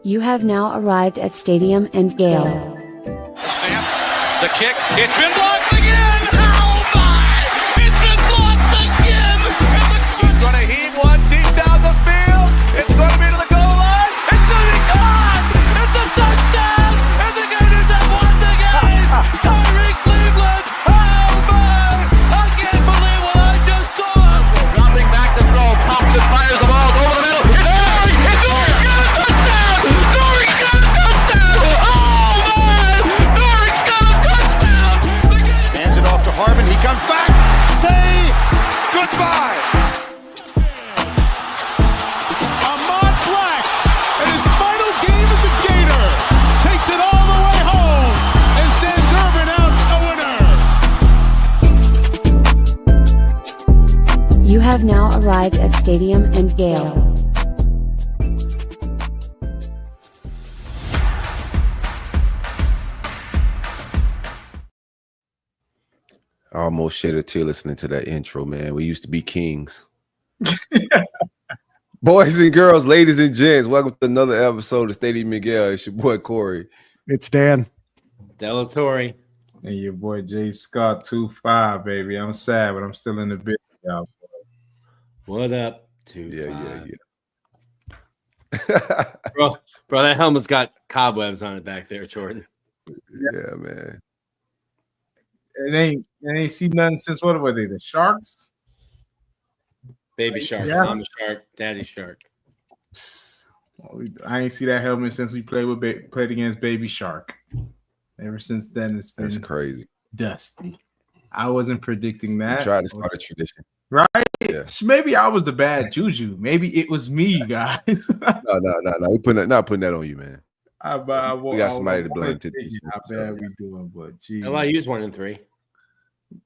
You have now arrived at Stadium and Gale. The snap, the kick, it's been blocked again! Oh my! It's been blocked again! He's going to heave one deep down the field. It's going to be to the goal line. It's going to be gone! It's a touchdown! And the Gators have won the game! Tyreek Cleveland! Oh my! I can't believe what I just saw! Dropping back to throw, pops and fires the ball over the middle. It's there! It's there! Norrick's got a touchdown! Oh my! Norrick's got a touchdown! Hands it off to Harvin. He comes back. Say goodbye. Ahmad Black, in his final game as a Gator, takes it all the way home and sends Urban out a winner. You have now arrived at Stadium and Gale. I almost shed a tear listening to that intro, man. We used to be kings. Boys and girls, ladies and gents, welcome to another episode of Stadium and Gale. It's your boy Corey. It's Dan. Delatorre. And your boy Jay Scott 2-5, baby. I'm sad, but I'm still in the business, y'all. What up, Yeah. bro, that helmet's got cobwebs on it back there, Jordan. Yeah, man. It ain't seen nothing since what were they? The Sharks? Baby shark, Yeah. mama shark, daddy shark. I ain't see that helmet since we played against Baby Shark. Ever since then, it's been That's crazy. dusty. I wasn't predicting that. We tried to start a tradition. Right? Yeah. Maybe I was the bad juju. Maybe it was me, guys. No. We not putting that on you, man. We got somebody to blame. How bad we doing, but geez. LIU's 1-3.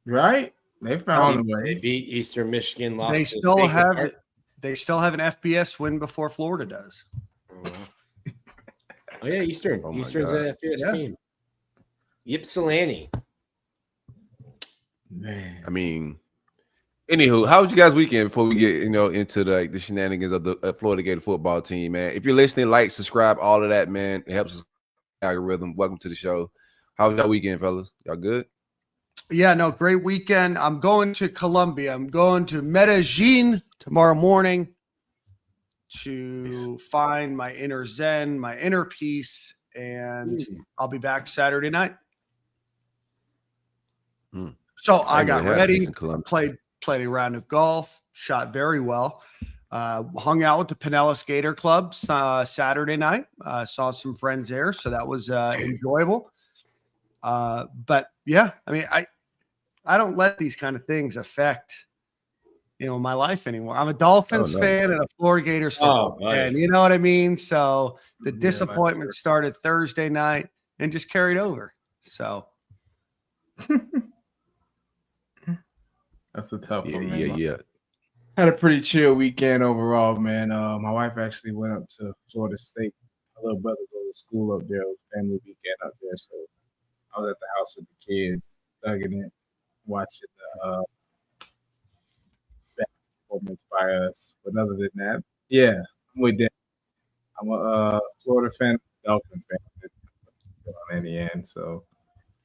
Right? They found a way. They beat Eastern Michigan. Lost They to still Sacred have Heart. they still have an FBS win before Florida does. Oh yeah, Eastern. Oh, my Eastern's God. an FBS Yeah. team. Ypsilanti. Man. I mean, anywho, how was you guys' weekend before we get into the shenanigans of the Florida Gator football team, man? If you're listening, like, subscribe, all of that, man. It helps us algorithm. Welcome to the show. How was your weekend, fellas? Y'all good? Yeah, no, great weekend. I'm going to Colombia. I'm going to Medellin tomorrow morning to find my inner zen, my inner peace, and I'll be back Saturday night. So I got ready, played a round of golf, shot very well, hung out with the Pinellas Gator Club Saturday night, saw some friends there, so that was enjoyable. But yeah, I mean, I don't let these kind of things affect my life anymore. I'm a Dolphins fan and a Florida Gators fan, and you know what I mean. So the disappointment started Thursday night and just carried over. So. That's a tough one, man. Yeah. Had a pretty chill weekend overall, man. My wife actually went up to Florida State. My little brother goes to school up there. It was family weekend up there, so I was at the house with the kids, thugging it, watching the performance by us. But other than that, yeah, I'm with them. I'm a Florida fan, Dolphin fan on any end, so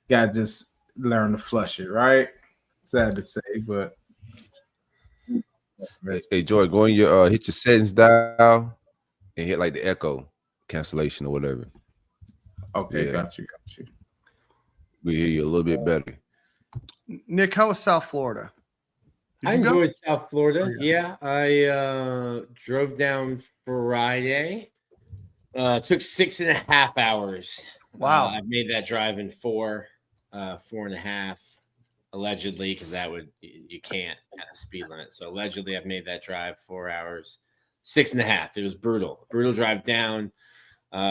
gotta just learn to flush it, right? Sad to say, but Hey, Joy, go in your hit your settings dial and hit like the echo cancellation or whatever. okay, Yeah. got you. We hear you a little bit better. Nick, how was South Florida? I enjoyed South Florida. Yeah, I drove down Friday. Took 6.5 hours. Wow. I made that drive in 4.5. Allegedly, because you can't at a speed limit. So allegedly, I've made that drive 4 hours, 6.5. It was brutal drive down.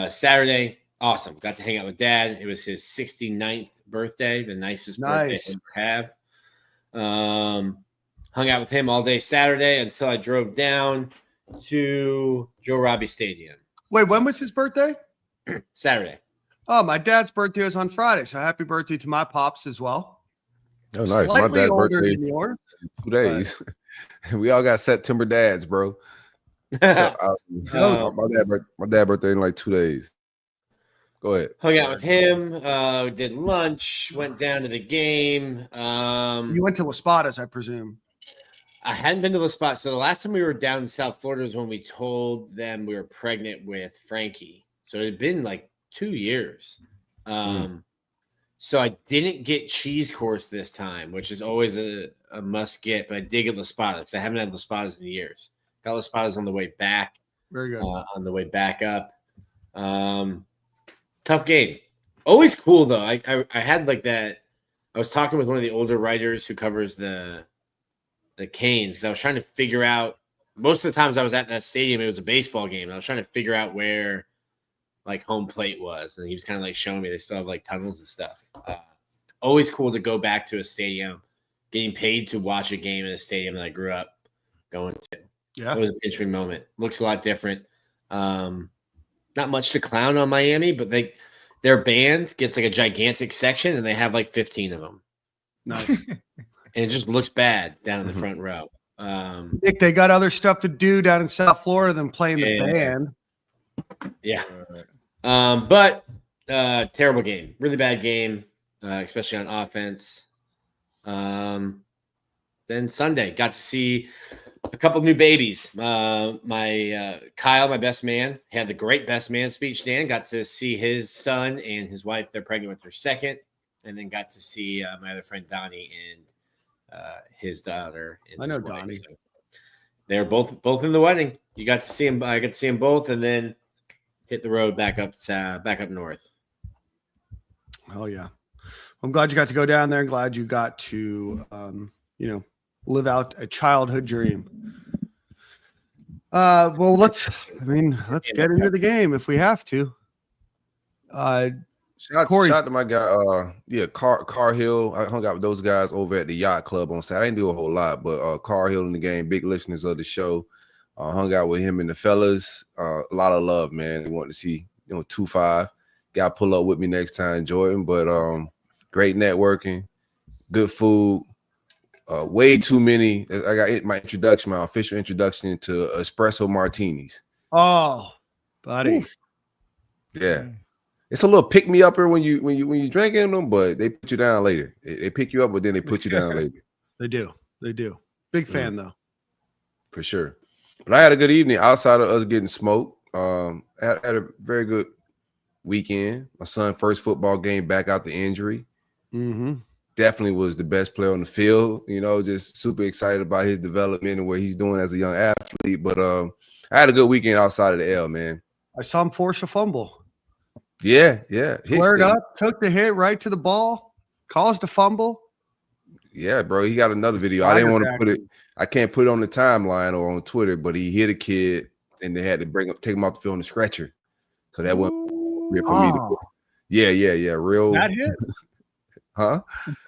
Saturday, awesome. Got to hang out with Dad. It was his 69th birthday, the nicest birthday I ever have. Hung out with him all day Saturday until I drove down to Joe Robbie Stadium. Wait, when was his birthday? Saturday. Oh, my dad's birthday was on Friday, so happy birthday to my pops as well. Oh, nice. My Slightly dad's older birthday than yours. 2 days. We all got September dads, bro. So, my dad's birthday in like 2 days. Go ahead. Hung out with him. Did lunch. Went down to the game. You went to Las Patas, I presume. I hadn't been to the spot. So the last time we were down in South Florida was when we told them we were pregnant with Frankie. So it had been like 2 years. So I didn't get cheese course this time, which is always a must get, but I did get Las Patas because I haven't had Las Patas in years. Got Las Patas on the way back. Very good. On the way back up. Tough game. Always cool, though. I had like that. I was talking with one of the older writers who covers the Canes. I was trying to figure out, most of the times I was at that stadium, it was a baseball game. And I was trying to figure out where like home plate was. And he was kind of like showing me they still have like tunnels and stuff. Always cool to go back to a stadium, getting paid to watch a game in a stadium that I grew up going to. Yeah. It was an interesting moment. Looks a lot different. Not much to clown on Miami, but their band gets like a gigantic section and they have like 15 of them. Nice. And it just looks bad down in the front row. Nick, they got other stuff to do down in South Florida than playing the band. Yeah. But terrible game. Really bad game, especially on offense. Then Sunday, got to see a couple new babies. My Kyle, my best man, had the great best man speech, Dan. Got to see his son and his wife. They're pregnant with their second. And then got to see my other friend, Donnie, and his daughter. And I know his wife. Donnie. So they're both in the wedding. You got to see them. I got to see them both, and then hit the road back up north. Oh yeah, I'm glad you got to go down there. I'm glad you got to live out a childhood dream. Well, let's get into the game if we have to. Shout to my guy, Car Hill. I hung out with those guys over at the Yacht Club on Saturday. I didn't do a whole lot, but Car Hill in the game, big listeners of the show. Hung out with him and the fellas. A lot of love, man. They want to see, 2-5. Got to pull up with me next time, Jordan. But great networking, good food. Way too many. I got my official introduction to espresso martinis. Oh, buddy. Oof. Yeah. It's a little pick me upper when you drinking them, but they put you down later. They pick you up, but then they put you down later. They do. Big fan though. For sure. But I had a good evening outside of us getting smoked. I had a very good weekend. My son's first football game back out the injury. Mm-hmm. Definitely was the best player on the field. Just super excited about his development and what he's doing as a young athlete. But I had a good weekend outside of the L, man. I saw him force a fumble. Yeah. Squared up, took the hit right to the ball, caused a fumble. Yeah, bro. He got another video. I didn't want to put it. I can't put it on the timeline or on Twitter, but he hit a kid and they had to take him off the field on the stretcher. So that wasn't real for me to. Yeah. Real. That hit? Huh?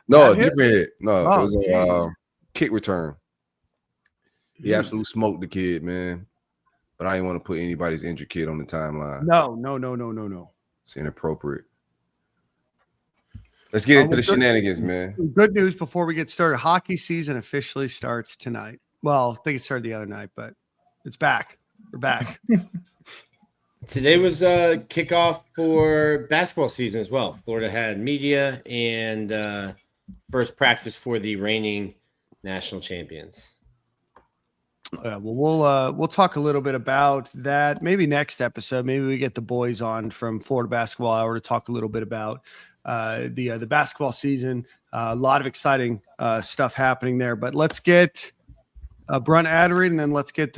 No, a different hit. No, it was a kick return. He absolutely smoked the kid, man. But I didn't want to put anybody's injured kid on the timeline. No. It's inappropriate. Let's get into the shenanigans, man. Good news before we get started. Hockey season officially starts tonight. Well, I think it started the other night, but it's back. We're back. Today was a kickoff for basketball season as well. Florida had media and first practice for the reigning national champions. We'll talk a little bit about that. Maybe next episode. Maybe we get the boys on from Florida Basketball Hour to talk a little bit about the basketball season. A lot of exciting stuff happening there. But let's get Brunt Adderade, and then let's get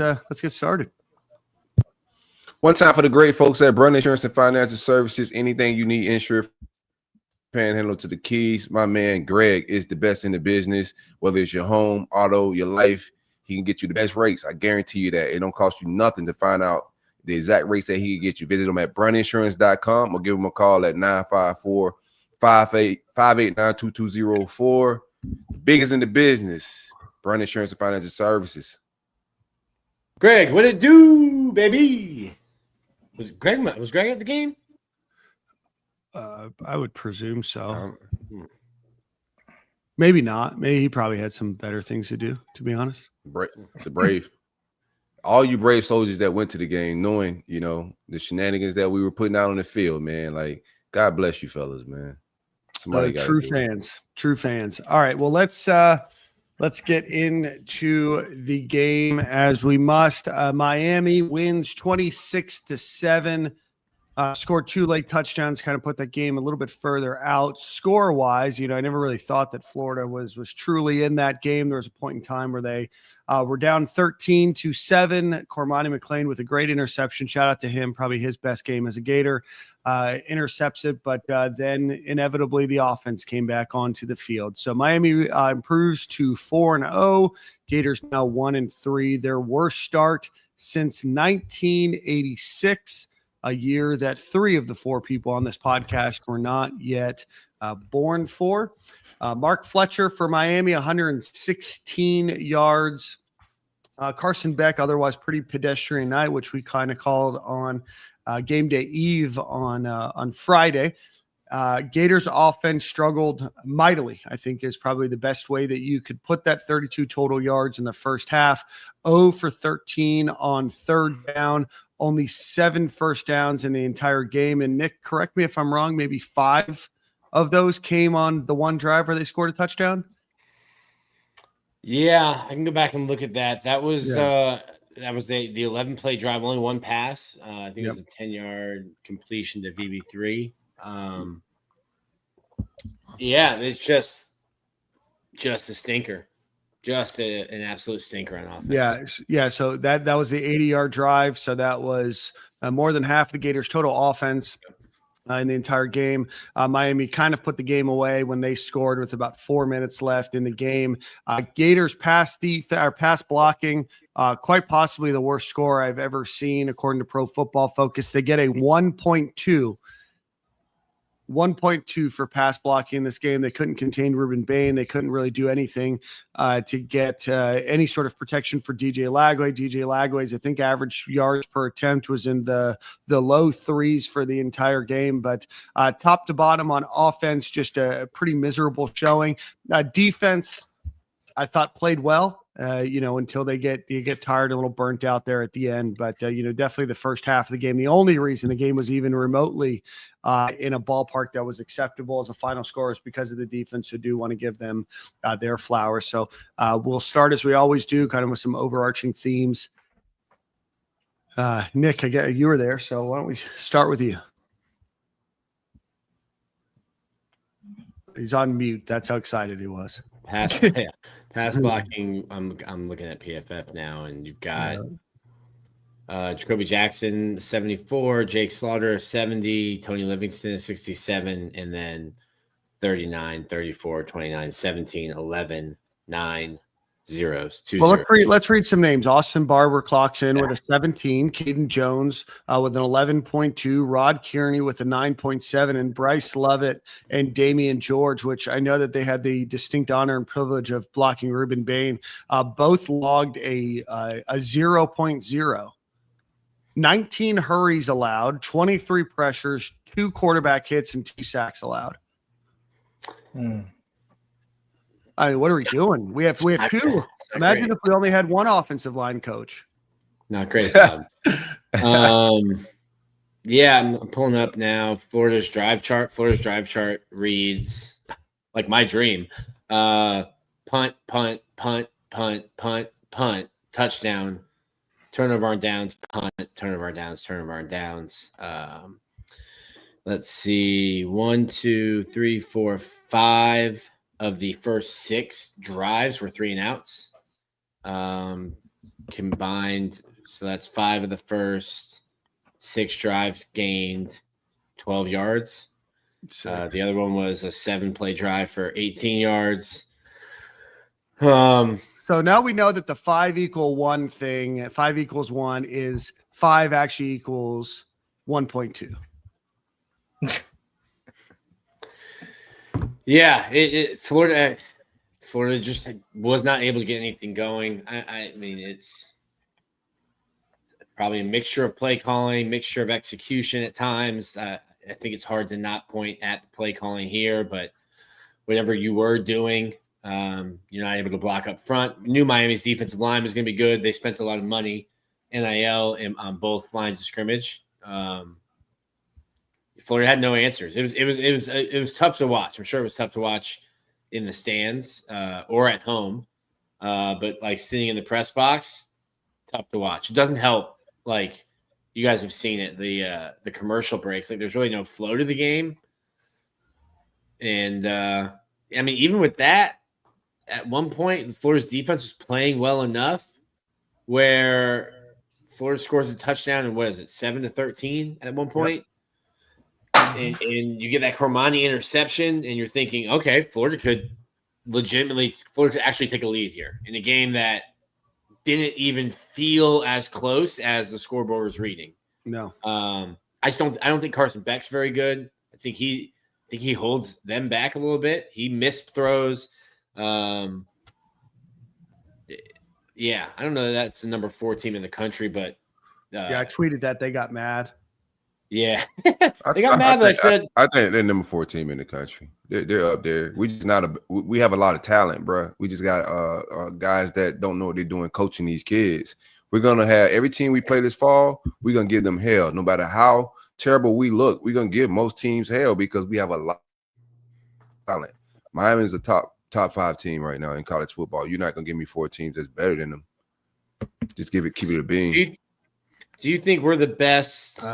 started. One time for the great folks at Brunt Insurance and Financial Services. Anything you need insured, Panhandle to the Keys. My man Greg is the best in the business. Whether it's your home, auto, your life, he can get you the best rates. I guarantee you that. It don't cost you nothing to find out the exact rates that he can get you. Visit him at bruntinsurance.com or give him a call at 954-589-2204. Biggest in the business. Brunt Insurance and Financial Services. Greg, what it do, baby? Was Greg at the game? I would presume so. Maybe not. Maybe he probably had some better things to do, to be honest. It's a Brave. all you brave soldiers that went to the game, knowing, you know, the shenanigans that we were putting out on the field, man. Like, God bless you fellas, man. Somebody got true fans. All right. Well, let's get into the game as we must. Miami wins 26-7. Scored 2 late touchdowns, kind of put that game a little bit further out. Score-wise, you know, I never really thought that Florida was truly in that game. There was a point in time where they were down 13-7. Cormani McClain with a great interception. Shout out to him, probably his best game as a Gator. Intercepts it, but then inevitably the offense came back onto the field. So Miami improves to 4-0. Gators now 1-3. Their worst start since 1986. A year that 3 of the 4 people on this podcast were not yet born for. Mark Fletcher for Miami, 116 yards. Carson Beck, otherwise pretty pedestrian night, which we kind of called on game day eve on Friday. Gators offense struggled mightily, I think is probably the best way that you could put that. 32 total yards in the first half, 0 for 13 on third down. Only 7 first downs in the entire game. And Nick, correct me if I'm wrong, maybe 5 of those came on the one drive where they scored a touchdown. Yeah, I can go back and look at that. That was the 11 play drive, only 1 pass. I think it was a 10-yard completion to VB3. It's just a stinker. Just an absolute stinker on offense. Yeah. So that was the 80-yard drive. So that was more than half the Gators' total offense in the entire game. Miami kind of put the game away when they scored with about 4 minutes left in the game. Gators pass blocking, quite possibly the worst score I've ever seen according to Pro Football Focus. They get a 1.2 for pass blocking in this game. They couldn't contain Ruben Bain. They couldn't really do anything to get any sort of protection for DJ Lagway. DJ Lagway's, I think, average yards per attempt was in the low 3s for the entire game. But top to bottom on offense, just a pretty miserable showing. Defense, I thought played well. Until you get tired, a little burnt out there at the end. But, definitely the first half of the game, the only reason the game was even remotely in a ballpark that was acceptable as a final score is because of the defense, who do want to give them their flowers. So we'll start as we always do, kind of with some overarching themes. Nick, I get you were there, so why don't we start with you? He's on mute. That's how excited he was. Pass blocking, I'm looking at PFF now, and you've got Jacoby Jackson 74, Jake Slaughter 70, Tony Livingston 67, and then 39, 34, 29, 17, 11, 9, zeros. 2 well, zeros. let's read some names. Austin Barber clocks in with a 17, Caden Jones with an 11.2, Rod Kearney with a 9.7, and Bryce Lovett and Damian George, which I know that they had the distinct honor and privilege of blocking Ruben Bain, both logged a 0.0. 19 hurries allowed, 23 pressures, 2 quarterback hits, and 2 sacks allowed. I mean, what are we doing? We have 2. Imagine if we only had 1 offensive line coach. Not great. I'm pulling up now Florida's drive chart. Florida's drive chart reads like my dream. Punt, punt, punt, punt, punt, punt, touchdown, turnover on downs, punt, turnover on downs, turnover on downs. Let's see. 1, 2, 3, 4, 5 of the first 6 drives were 3 and outs. Combined, so that's 5 of the first 6 drives gained 12 yards. The other one was a 7-play drive for 18 yards. So now we know that the 5 equal 1 thing, 5 equals 1 is 5 actually equals 1.2. Yeah, Florida just was not able to get anything going. I mean, it's probably a mixture of play calling, mixture of execution at times. I think it's hard to not point at the play calling here, but whatever you were doing, you're not able to block up front. Knew Miami's defensive line was going to be good. They spent a lot of money NIL on both lines of scrimmage. Florida had no answers. It was tough to watch. I'm sure it was tough to watch in the stands or at home. But like sitting in the press box, tough to watch. It doesn't help. Like you guys have seen it, the commercial breaks. Like there's really no flow to the game. And I mean, even with that, at one point, Florida's defense was playing well enough where Florida scores a touchdown and what is it, 7-13 at one point? Yep. And you get that Cormani interception, and you're thinking, okay, Florida could actually take a lead here in a game that didn't even feel as close as the scoreboard was reading. No. I don't think Carson Beck's very good. I think he holds them back a little bit. He missed throws. Yeah, I don't know. That's the number 4 team in the country, but I tweeted that they got mad. Yeah, they got mad. I think they're number 4 team in the country. They're up there. We have a lot of talent, bro. We just got guys that don't know what they're doing coaching these kids. We're gonna have every team we play this fall. We're gonna give them hell, no matter how terrible we look. We're gonna give most teams hell because we have a lot of talent. Miami is a top 5 team right now in college football. You're not gonna give me 4 teams that's better than them. Just keep it a bean. Do you think we're the best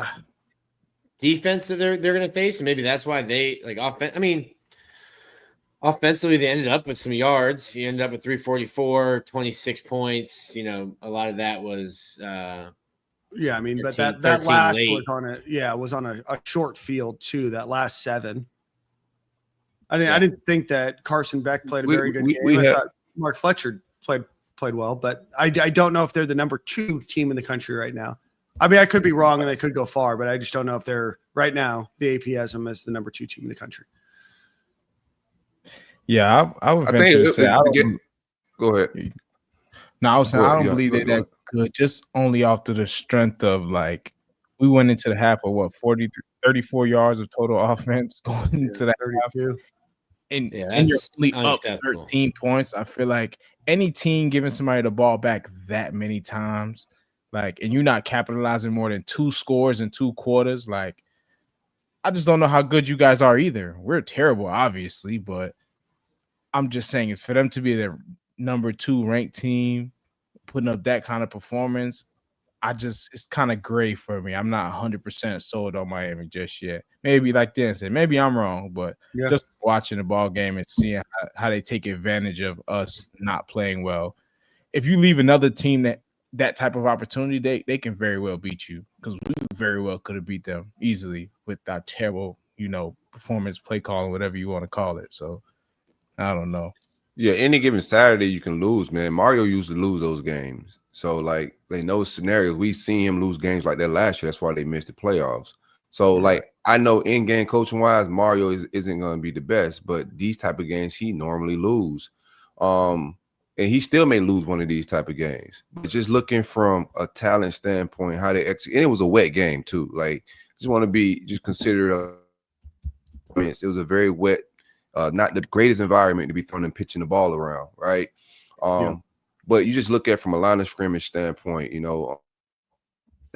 defense that they're going to face? And maybe that's why they like offense. I mean, offensively, they ended up with some yards. You ended up with 344, 26 points. You know, a lot of that was. Yeah, I mean, but that last was on a short field too. That last 7. I didn't think that Carson Beck played a very good game. I thought Mark Fletcher played well, but I don't know if they're the number 2 team in the country right now. I mean, I could be wrong and they could go far, but I just don't know if they're right now. The AP has them as the number 2 team in the country. Yeah, I would venture to say. Go ahead. No, I was saying I don't believe they're that good. Just only off to the strength of like we went into the half of 34 yards of total offense going into that 32. Half. And you're only up 13 points. I feel like any team giving somebody the ball back that many times, like, and you're not capitalizing more than 2 scores in 2 quarters, like, I just don't know how good you guys are either. We're terrible, obviously, but I'm just saying, for them to be the number 2 ranked team, putting up that kind of performance, it's kind of gray for me. I'm not 100% sold on Miami just yet. Maybe like Dan said, maybe I'm wrong, but just watching the ball game and seeing how they take advantage of us not playing well. If you leave another team that type of opportunity, they can very well beat you, because we very well could have beat them easily with our terrible, performance, play calling, whatever you want to call it. So I don't know. Yeah, any given Saturday you can lose, man. Mario used to lose those games. So, like, in those scenarios, we seen him lose games like that last year. That's why they missed the playoffs. So, like, I know in-game coaching-wise, Mario isn't going to be the best, but these type of games he normally lose. And he still may lose one of these type of games. But just looking from a talent standpoint, how they execute, and it was a wet game too. Like, just want to be considered. It was a very wet, not the greatest environment to be throwing and pitching the ball around, right? But you just look at from a line of scrimmage standpoint,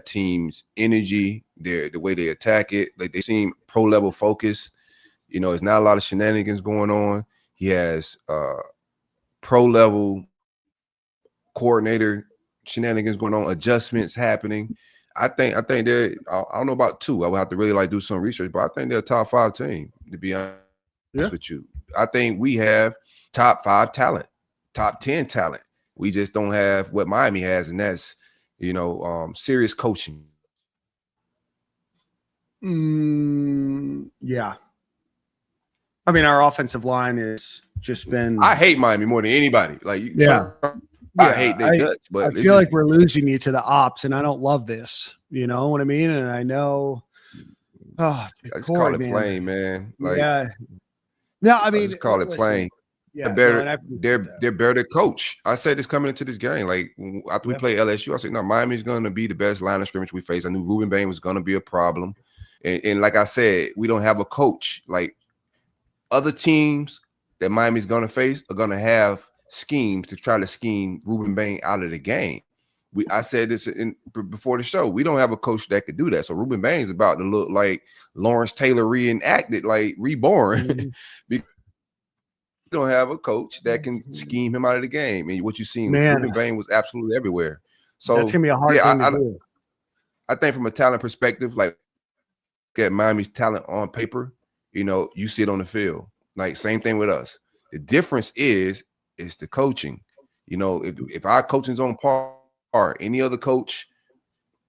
team's energy, the way they attack it, like they seem pro level focused. There's not a lot of shenanigans going on. He has pro level coordinator shenanigans going on, adjustments happening. I think they're. I don't know about 2. I would have to really do some research, but I think they're a top 5 team, to be honest with you. I think we have top 5 talent, top 10 talent. We just don't have what Miami has, and that's, serious coaching. Yeah. I mean, our offensive line has just been. I hate Miami more than anybody. I hate their guts, but I feel like we're losing you to the ops, and I don't love this. You know what I mean? And I know. Oh, I just call it playing, man. No, I mean, just call it playing. Yeah, they're better to coach. I said this coming into this game. Like, after we play LSU, I said, no, Miami's going to be the best line of scrimmage we face. I knew Ruben Bain was going to be a problem. And like I said, we don't have a coach. Like, other teams that Miami's going to face are going to have schemes to try to scheme Ruben Bain out of the game. I said this before the show. We don't have a coach that could do that. So Ruben Baines about to look like Lawrence Taylor reenacted, like reborn. Mm-hmm. We don't have a coach that can scheme him out of the game. And what you seen, Man, Ruben Baines was absolutely everywhere. So that's gonna be a hard thing to do. I think from a talent perspective, like at Miami's talent on paper, you see it on the field. Like same thing with us. The difference is the coaching. If our coaching's on par, any other coach,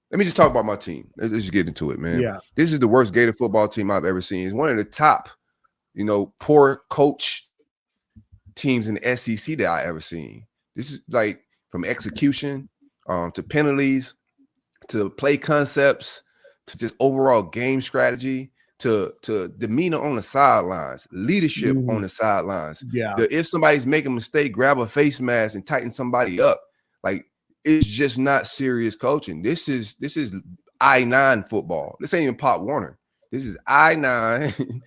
let me just talk about my team. Let's just get into it, man. Yeah. This is the worst Gator football team I've ever seen. It's one of the top, poor coach teams in the SEC that I ever seen. This is like from execution to penalties to play concepts to just overall game strategy to demeanor on the sidelines, leadership on the sidelines. Yeah. If somebody's making a mistake, grab a face mask and tighten somebody up. Like, it's just not serious coaching. This is I-9 football. This ain't even Pop Warner. This is I-9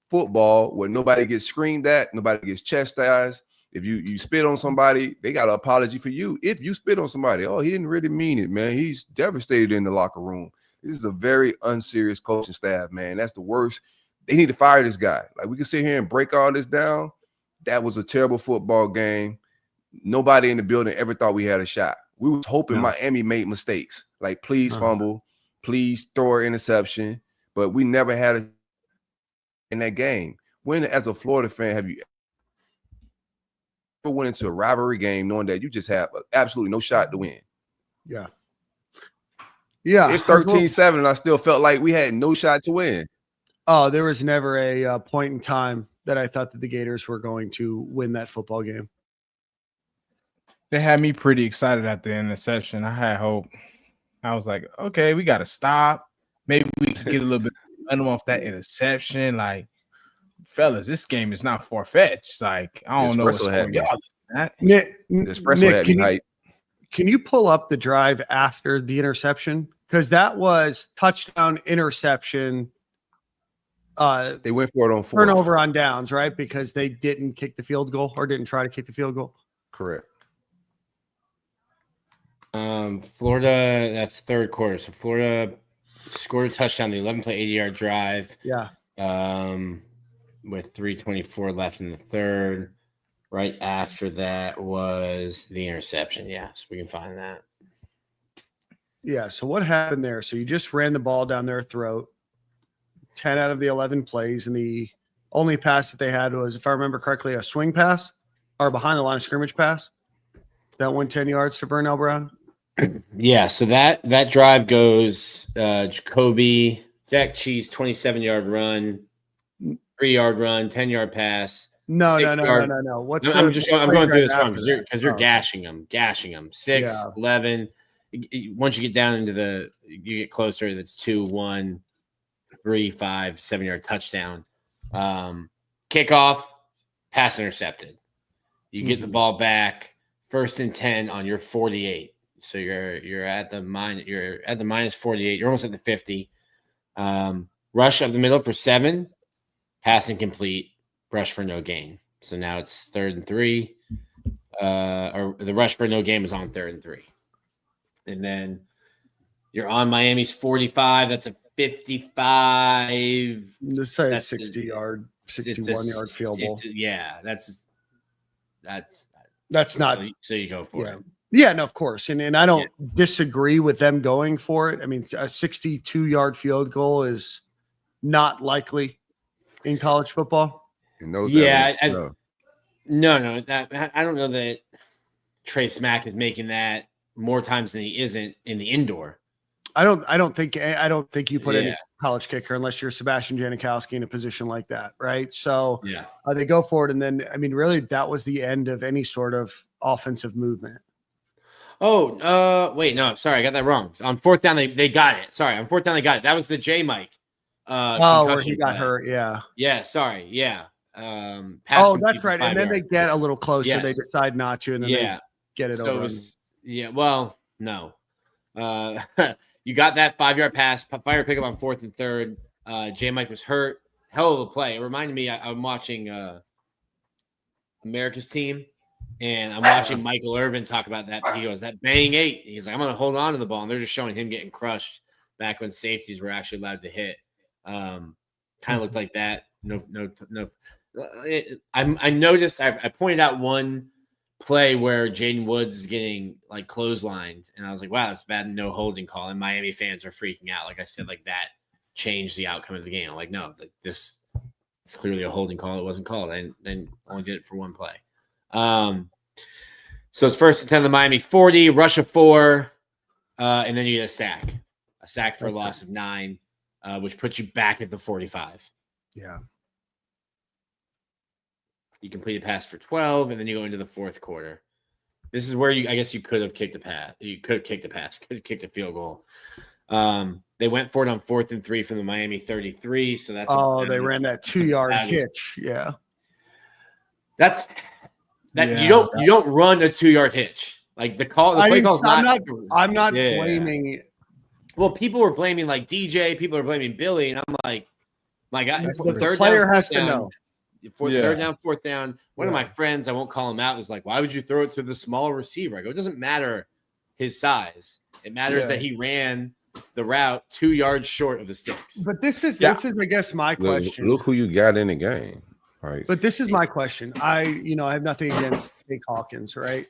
football where nobody gets screamed at, nobody gets chastised. If you spit on somebody, they got an apology for you. If you spit on somebody, oh, he didn't really mean it, man. He's devastated in the locker room. This is a very unserious coaching staff, man. That's the worst. They need to fire this guy. Like, we can sit here and break all this down. That was a terrible football game. Nobody in the building ever thought we had a shot. We was hoping Miami made mistakes. Like, please fumble, please throw an interception. But we never had a in that game. When, as a Florida fan, have you ever went into a rivalry game knowing that you just have absolutely no shot to win? Yeah. Yeah. It's 13-7, and I still felt like we had no shot to win. Oh, there was never a point in time that I thought that the Gators were going to win that football game. They had me pretty excited at the interception. I had hope. I was like, okay, we got to stop. Maybe we can get a little bit of momentum off that interception. Like, fellas, this game is not far-fetched. Like, I don't know what's going on. Nick, can you pull up the drive after the interception? Because that was touchdown, interception. They went for it on fourth. Turnover on downs, right? Because they didn't kick the field goal or didn't try to kick the field goal. Correct. Florida, that's third quarter. So Florida scored a touchdown, the 11-play 80-yard drive. Yeah. With 3:24 left in the third. Right after that was the interception. Yeah, so we can find that. Yeah, so what happened there? So you just ran the ball down their throat. 10 out of the 11 plays, and the only pass that they had was, if I remember correctly, a swing pass or behind the line of scrimmage pass. That went 10 yards to Vernell Brown. Yeah, so that drive goes Jacoby, Jack Cheese, 27-yard run, 3-yard run, 10-yard pass. No. I'm going through this one because you're gashing them. 6, 11. Once you get down into you get closer, it's 2, 1, 3, 5, 7-yard touchdown. Kickoff, pass intercepted. You get the ball back, 1st and 10 on your 48. So you're at the minus 48. You're almost at the 50. Rush up the middle for 7, pass incomplete. Rush for no gain. So now it's 3rd and 3. Or the rush for no gain was on 3rd and 3. And then you're on Miami's 45. That's a 55. Let's say a 60-yard, 61-yard field goal. Yeah, that's not. So you go for it. Yeah, no, of course. And I don't disagree with them going for it. I mean, a 62-yard field goal is not likely in college football. No. I don't know that Trey Smack is making that more times than he isn't in the indoor. I don't think you put any college kicker unless you're Sebastian Janikowski in a position like that, right? So they go for it, and then really that was the end of any sort of offensive movement. Oh, wait, no, sorry, I got that wrong. On 4th down, they got it. Sorry, on 4th down they got it. That was the J Mike. Where he got hurt. Yeah. Sorry. Yeah. That's right. And then they get a little closer. Yes. They decide not to, and then they get it over. Well, no. You got that 5-yard pass, fire pickup on 4th and 3rd. J Mike was hurt. Hell of a play. It reminded me. I'm watching America's Team, And I'm watching Michael Irvin talk about that. He goes, that bang 8. He's like, I'm going to hold on to the ball. And they're just showing him getting crushed back when safeties were actually allowed to hit. Kind of looked like that. No. I noticed, I pointed out one play where Jaden Woods is getting like clotheslined. And I was like, wow, that's bad. No holding call. And Miami fans are freaking out. Like I said, like that changed the outcome of the game. I'm like, no, this is clearly a holding call. It wasn't called. And only did it for one play. So it's 1st and 10 of the Miami 40, rush of 4, and then you get a sack for a loss of 9, which puts you back at the 45. Yeah. You complete a pass for 12, and then you go into the 4th quarter. This is where I guess you could have kicked a pass. You could have kicked a pass, could have kicked a field goal. They went for it on 4th and 3 from the Miami 33. So that's they ran that 2-yard hitch. Yeah. That's you don't run a 2-yard hitch. Like the play call. I'm not blaming. Well, people were blaming like DJ. People are blaming Billy, and I'm like, my God, the player has to know. Third down, 4th down. One of my friends, I won't call him out, was like, "Why would you throw it to the small receiver?" I go, "It doesn't matter his size. It matters that he ran the route 2 yards short of the sticks." But this is, I guess, my question. Look who you got in the game. Right. But this is my question. I have nothing against Jake Hawkins, right?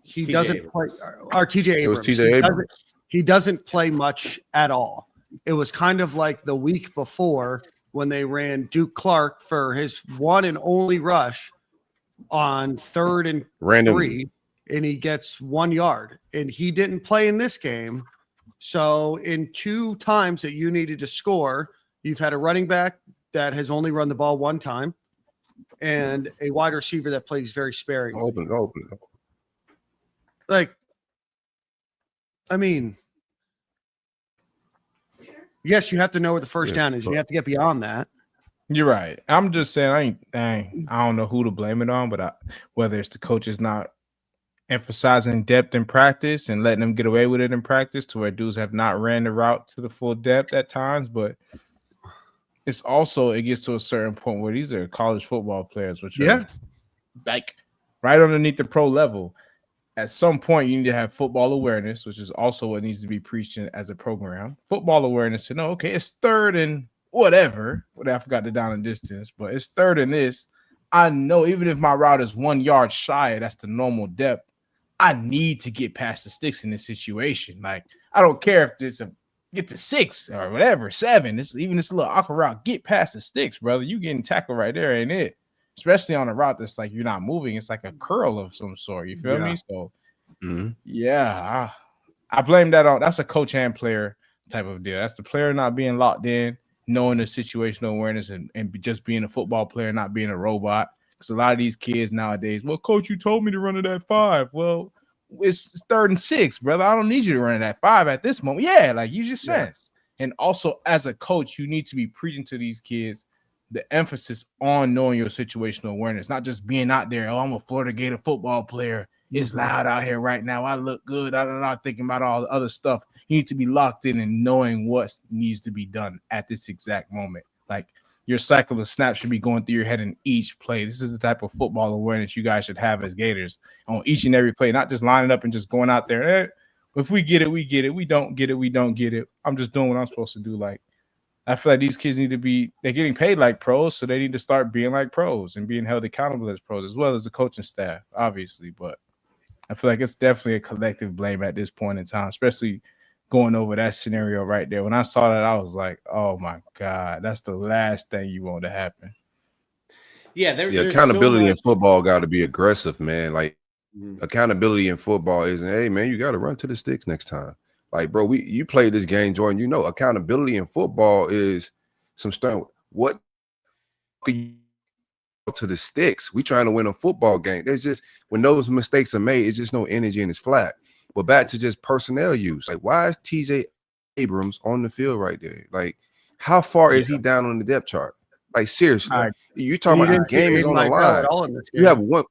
He doesn't play, or TJ Abrams. It was TJ Abrams. He doesn't play much at all. It was kind of like the week before when they ran Duke Clark for his one and only rush on 3rd and 3, and he gets 1 yard. And he didn't play in this game. So in 2 times that you needed to score, you've had a running back that has only run the ball 1 time, and a wide receiver that plays very sparingly. Open. Like, I mean, yes, you have to know where the first down is. You have to get beyond that. You're right. I'm just saying, I don't know who to blame it on, but whether it's the coaches not emphasizing depth in practice and letting them get away with it in practice to where dudes have not ran the route to the full depth at times, but it's also, it gets to a certain point where these are college football players, which are like right underneath the pro level. At some point, you need to have football awareness, which is also what needs to be preached as a program. Football awareness to know, okay, it's 3rd and whatever. I forgot the down and distance, but it's 3rd and this. I know even if my route is 1 yard shy, that's the normal depth. I need to get past the sticks in this situation. Like, I don't care if it's get to 6 or whatever, 7. Even this little awkward route, get past the sticks, brother. You getting tackled right there, ain't it? Especially on a route that's like you're not moving. It's like a curl of some sort. You feel me? So, I blame that on. That's a coach and player type of deal. That's the player not being locked in, knowing the situational awareness, and just being a football player, not being a robot. Because a lot of these kids nowadays, well, coach, you told me to run it at 5. Well, it's 3rd and 6, brother. I don't need you to run it at 5 at this moment. Yeah, like use your sense. And also, as a coach, you need to be preaching to these kids the emphasis on knowing your situational awareness, not just being out there. Oh, I'm a Florida Gator football player. It's loud out here right now. I look good. I'm not thinking about all the other stuff. You need to be locked in and knowing what needs to be done at this exact moment. Like your cycle of snaps should be going through your head in each play. This is the type of football awareness you guys should have as Gators on each and every play, not just lining up and just going out there. If we get it, we get it. We don't get it, we don't get it. I'm just doing what I'm supposed to do. Like, I feel like these kids need to be, they're getting paid like pros, so they need to start being like pros and being held accountable as pros, as well as the coaching staff, obviously. But I feel like it's definitely a collective blame at this point in time, especially going over that scenario right there. When I saw that, I was like, oh my God, that's the last thing you want to happen. Yeah, accountability in football got to be aggressive, man. Like accountability in football isn't, hey man, you got to run to the sticks next time. Like, bro, you played this game, Jordan. You know, accountability in football is some stuff. What to the sticks? We trying to win a football game. There's just, when those mistakes are made, it's just no energy and it's flat. But back to just personnel use. Like, why is TJ Abrams on the field right there? Like, how far is he down on the depth chart? Like, seriously, you talking about the game is on the line. You have one.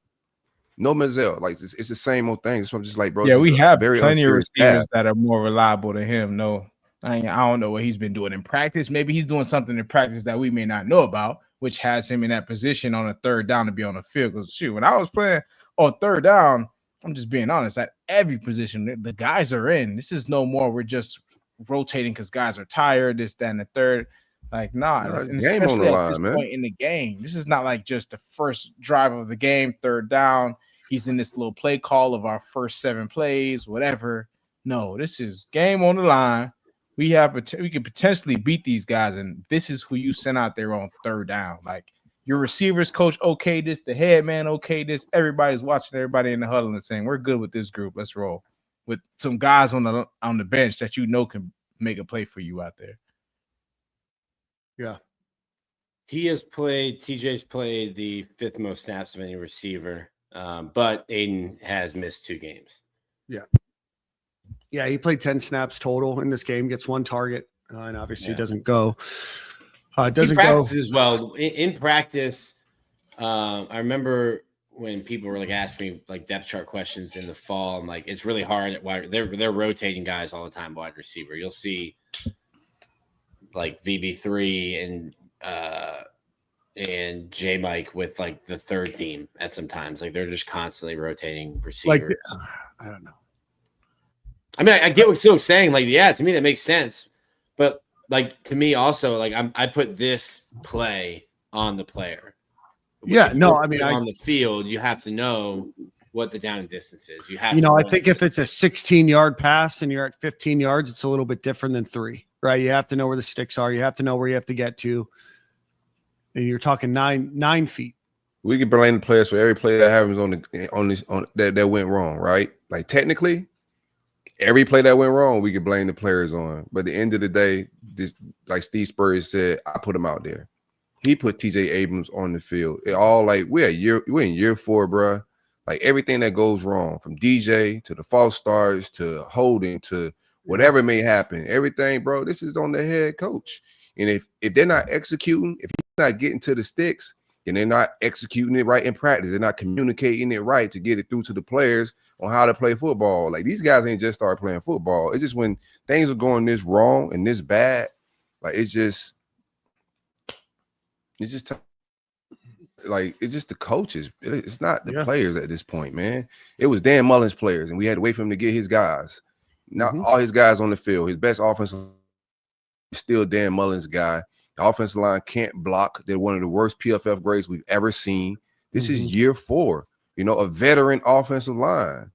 No Mazel, like it's the same old thing. So I'm just like, bro. Yeah, we have plenty of receivers that are more reliable than him. No, I don't know what he's been doing in practice. Maybe he's doing something in practice that we may not know about, which has him in that position on a 3rd down to be on the field. Because shoot, when I was playing on third down, I'm just being honest, at every position, the guys are in. This is no more. We're just rotating because guys are tired, this, that, and the third. Like, nah, and game on the line, man. Point in the game. This is not like just the first drive of the game, third down. He's in this little play call of our first 7 plays, whatever. No, this is game on the line. We could potentially beat these guys, and this is who you send out there on third down. Like, your receivers coach, okay, this, the head man, okay, this. Everybody's watching everybody in the huddle and saying, we're good with this group. Let's roll. With some guys on the bench that you know can make a play for you out there. Yeah. TJ's played the 5th most snaps of any receiver, but Aiden has missed 2 games. Yeah. Yeah, he played 10 snaps total in this game, gets 1 target, and obviously doesn't go. Doesn't go as well. In practice, I remember when people were like asking me like depth chart questions in the fall, and like it's really hard at wide. They're rotating guys all the time wide receiver. You'll see like VB3 and J Mike with like the 3rd team at some times. Like they're just constantly rotating receivers. Like, I don't know. I mean, I get what Silk's saying. Like, yeah, to me that makes sense. But like to me also, like I put this play on the player. Yeah, no, I mean, on the field, you have to know what the down and distance is. You have, I think if it's a 16-yard pass and you're at 15 yards, it's a little bit different than 3, right? You have to know where the sticks are. You have to know where you have to get to. And you're talking 9 feet. We can blame the players for every play that happens on that went wrong, right? Like technically, every play that went wrong, we could blame the players on. But at the end of the day, this, like Steve Spurrier said, I put him out there. He put TJ Abrams on the field. It all like we're in year 4, bro. Like everything that goes wrong, from DJ to the false starts to holding to whatever may happen, everything, bro. This is on the head coach. And if they're not executing, if he's not getting to the sticks, and they're not executing it right in practice, they're not communicating it right to get it through to the players on how to play football. Like these guys ain't just started playing football. It's just when things are going this wrong and this bad, like it's just like it's just the coaches. It's not the players at this point, man. It was Dan Mullen's players, and we had to wait for him to get his guys. Not all his guys on the field. His best offensive is still Dan Mullen's guy. The offensive line can't block. They're one of the worst PFF grades we've ever seen. This is year 4. A veteran offensive line.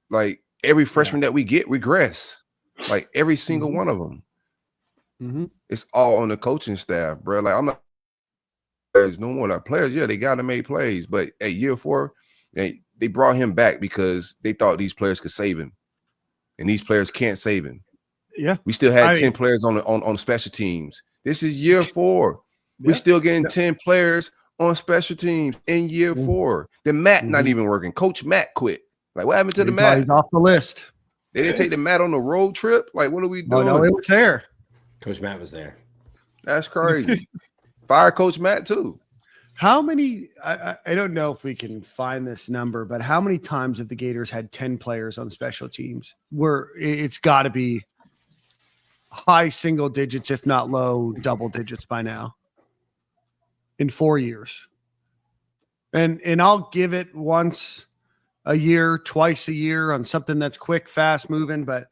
Like every freshman that we get regress. Like every single one of them. It's all on the coaching staff, bro. Like I'm not. There's no more like players. Yeah, they got to make plays, but at year 4, they brought him back because they thought these players could save him, and these players can't save him. Yeah, we still had 10 players on special teams. This is year 4. We're still getting 10 players on special teams in year 4. The mat not even working. Coach Matt quit. Like what happened to the mat? He's off the list. They didn't take the mat on the road trip. Like what are we doing? Oh, no, it was there. Coach Matt was there. That's crazy. Fire Coach Matt too. How many? I don't know if we can find this number, but how many times have the Gators had 10 players on special teams? Where it's got to be high single digits, if not low double digits by now. In 4 years, and I'll give it once a year, twice a year on something that's quick, fast moving. But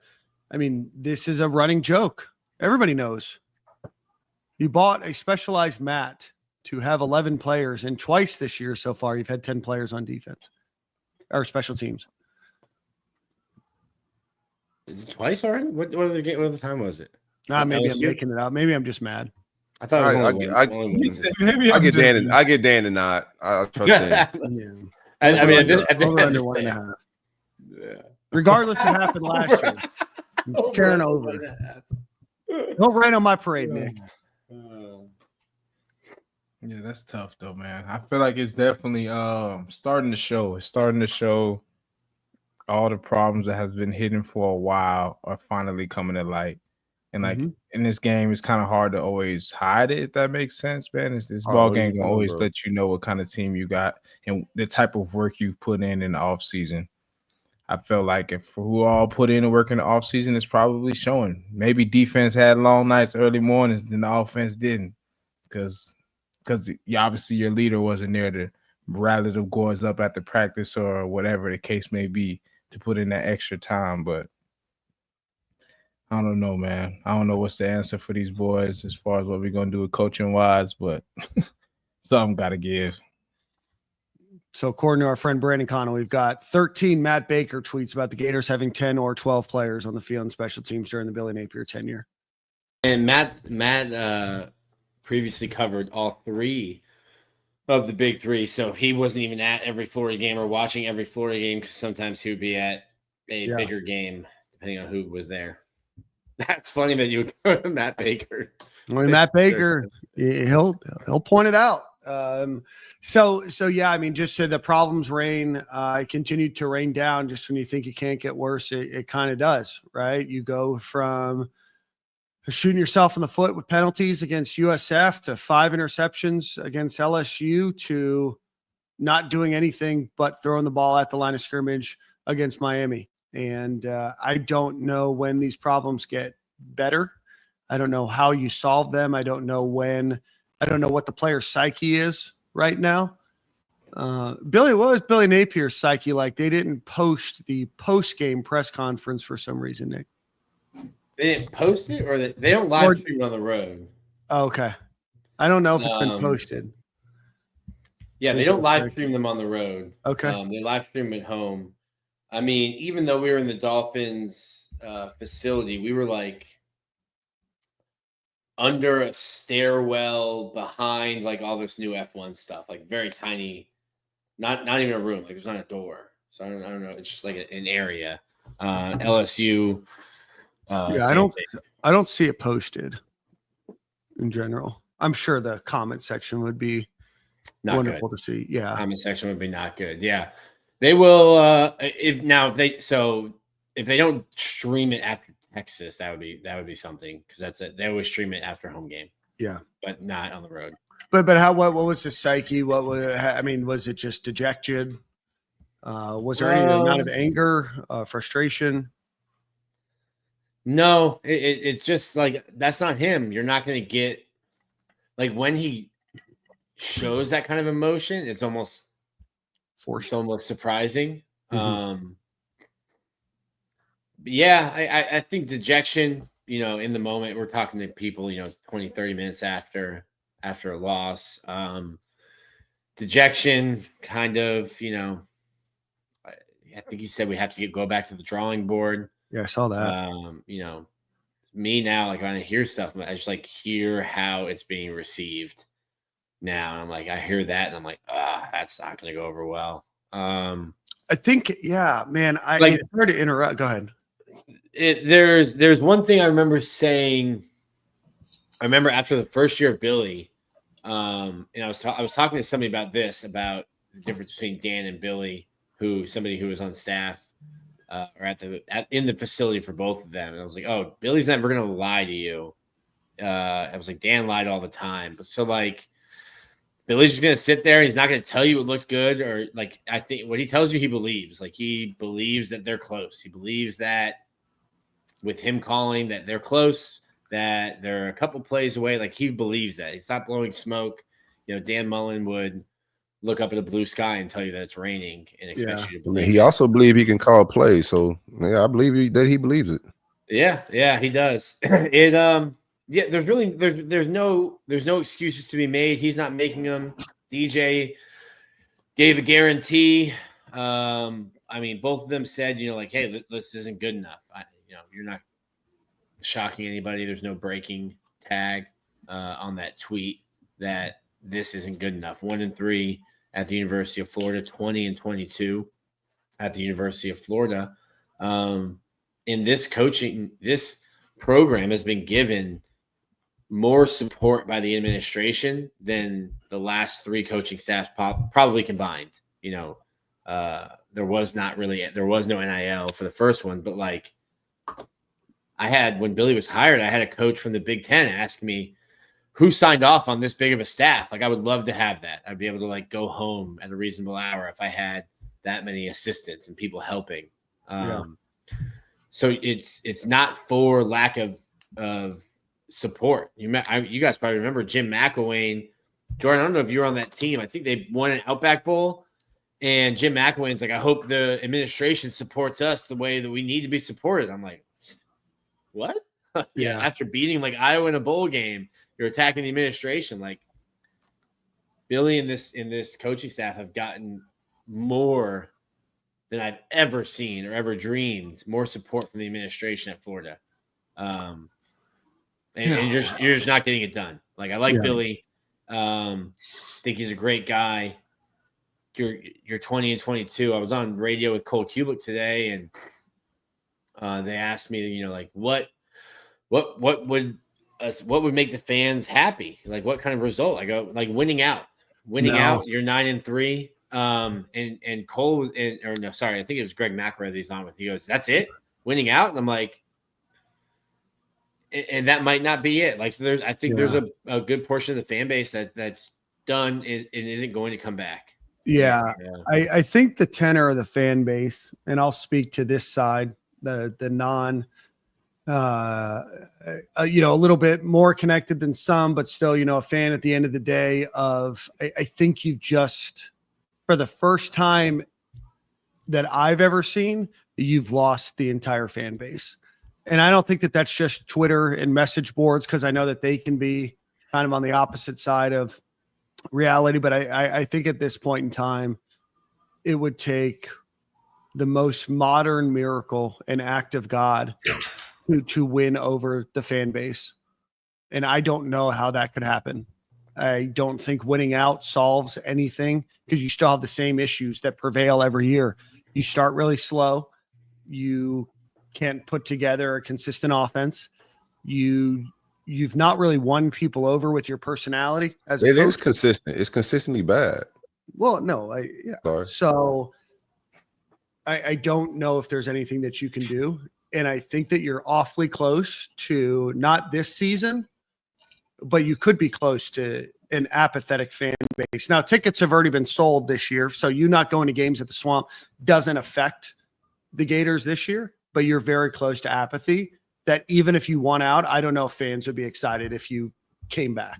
I mean, this is a running joke. Everybody knows. You bought a specialized mat to have 11 players, and twice this year so far, you've had 10 players on defense or special teams. Is it twice already? What other time was it? Maybe I'm making it up. Maybe I'm just mad. I thought I get Dan to nod. I trust Dan. I mean, under 1.5. Yeah. Regardless of what happened last year, I'm carrying over. Don't rain on my parade, Nick. Yeah, that's tough though, man. I feel like it's definitely starting to show. It's starting to show all the problems that have been hidden for a while are finally coming to light. And like in this game, it's kind of hard to always hide it, if that makes sense, man. This ball game can always let you know what kind of team you got and the type of work you've put in the offseason. I feel like if who all put in the work in the offseason, it's probably showing. Maybe defense had long nights, early mornings, then the offense didn't. Because obviously your leader wasn't there to rally the boys up after practice or whatever the case may be to put in that extra time. But I don't know, man. I don't know what's the answer for these boys as far as what we're going to do with coaching wise, but something got to give. So according to our friend Brandon Connell, we've got 13 Matt Baker tweets about the Gators having 10 or 12 players on the field and special teams during the Billy Napier tenure. And Matt previously covered all 3 of the big 3, so he wasn't even at every Florida game or watching every Florida game because sometimes he would be at a bigger game depending on who was there. That's funny that you would go to Matt Baker. Well, Matt Baker, he'll point it out. So yeah, I mean, just so the problems continued to rain down. Just when you think it can't get worse, it kind of does, right? You go from shooting yourself in the foot with penalties against USF to 5 interceptions against LSU to not doing anything but throwing the ball at the line of scrimmage against Miami. And I don't know when these problems get better. I don't know how you solve them. I don't know what the player's psyche is right now. Billy, what was Billy Napier's psyche like? They didn't post the post-game press conference for some reason, Nick. They didn't post it, or they don't live stream on the road. Oh, okay. I don't know if it's been posted. Yeah, they don't live stream them on the road. Okay. They live stream at home. I mean, even though we were in the Dolphins facility, we were like under a stairwell behind like all this new F1 stuff, like very tiny, not even a room. Like there's not a door. So I don't know. It's just like an area. LSU. I don't see it posted in general. I'm sure the comment section would be not wonderful good to see. Yeah. Comment section would be not good. Yeah. They will if they don't stream it after Texas, that would be something, because that's it. They always stream it after home game. Yeah. But not on the road. But what was the psyche? Was it just dejection? Was there any amount of anger, frustration? No, it's just like that's not him. You're not going to get like when he shows that kind of emotion, it's almost forced, it's almost surprising. Mm-hmm. But yeah, I think dejection, in the moment, we're talking to people, 20, 30 minutes after a loss. Dejection kind of, I think he said we have to go back to the drawing board. Yeah, I saw that. Me now, like when I hear stuff, I just like hear how it's being received now. And I'm like, I hear that and I'm like, that's not going to go over well. I think, yeah, man, it's hard to interrupt. Go ahead. There's one thing I remember saying. I remember after the first year of Billy, and I was talking to somebody about the difference between Dan and Billy, somebody who was on staff or in the facility for both of them. And I was like, oh, Billy's never gonna lie to you. I was like, Dan lied all the time. But so like Billy's just gonna sit there and he's not gonna tell you it looked good, or like I think what he tells you he believes. Like he believes that they're close. He believes that with him calling that they're close, that they're a couple plays away. Like he believes that. He's not blowing smoke. Dan Mullen would look up at a blue sky and tell you that it's raining and expect you to believe. He also believes he can call plays. So yeah, I believe that he believes it. Yeah, he does. There's no excuses to be made. He's not making them. DJ gave a guarantee. I mean, both of them said, hey, this isn't good enough. You're not shocking anybody. There's no breaking tag on that tweet that this isn't good enough. 1-3 at the University of Florida, 20-22 at the University of Florida. In this program has been given more support by the administration than the last 3 coaching staffs probably combined. There was no NIL for the first one, but like when Billy was hired, I had a coach from the Big Ten ask me, who signed off on this big of a staff? Like, I would love to have that. I'd be able to like go home at a reasonable hour if I had that many assistants and people helping. So it's not for lack of support. You guys probably remember Jim McElwain Jordan, I don't know if you were on that team. I think they won an Outback Bowl, and Jim McElwain's like, I hope the administration supports us the way that we need to be supported. I'm like, what? Yeah. After beating like Iowa in a bowl game, you're attacking the administration. Like Billy and this coaching staff have gotten more than I've ever seen or ever dreamed. More support from the administration at Florida, and you're just not getting it done. Like I like Billy. Think he's a great guy. You're 20 and 22. I was on radio with Cole Kubick today, and they asked me, you know, like what would make the fans happy? Like what kind of result? I go like winning out. You're 9-3. And Cole was I think it was Greg McElroy that he's on with. He goes, "That's it, winning out." And I'm like, and that might not be it. Like, so there's a good portion of the fan base that's done and isn't going to come back. Yeah. I think the tenor of the fan base, and I'll speak to this side, the non, a little bit more connected than some, but still, a fan at the end of the day of, I think you've just, for the first time that I've ever seen, you've lost the entire fan base. And I don't think that that's just Twitter and message boards, because I know that they can be kind of on the opposite side of reality. But I think at this point in time, it would take the most modern miracle and act of God to win over the fan base. And I don't know how that could happen. I don't think winning out solves anything, because you still have the same issues that prevail every year. You start really slow. You can't put together a consistent offense. You've not really won people over with your personality. As it is consistent. It's consistently bad. Well, no, So I don't know if there's anything that you can do. And I think that you're awfully close to, not this season, but you could be close to an apathetic fan base. Now, tickets have already been sold this year, so you not going to games at the Swamp doesn't affect the Gators this year, but you're very close to apathy, that even if you won out, I don't know if fans would be excited if you came back.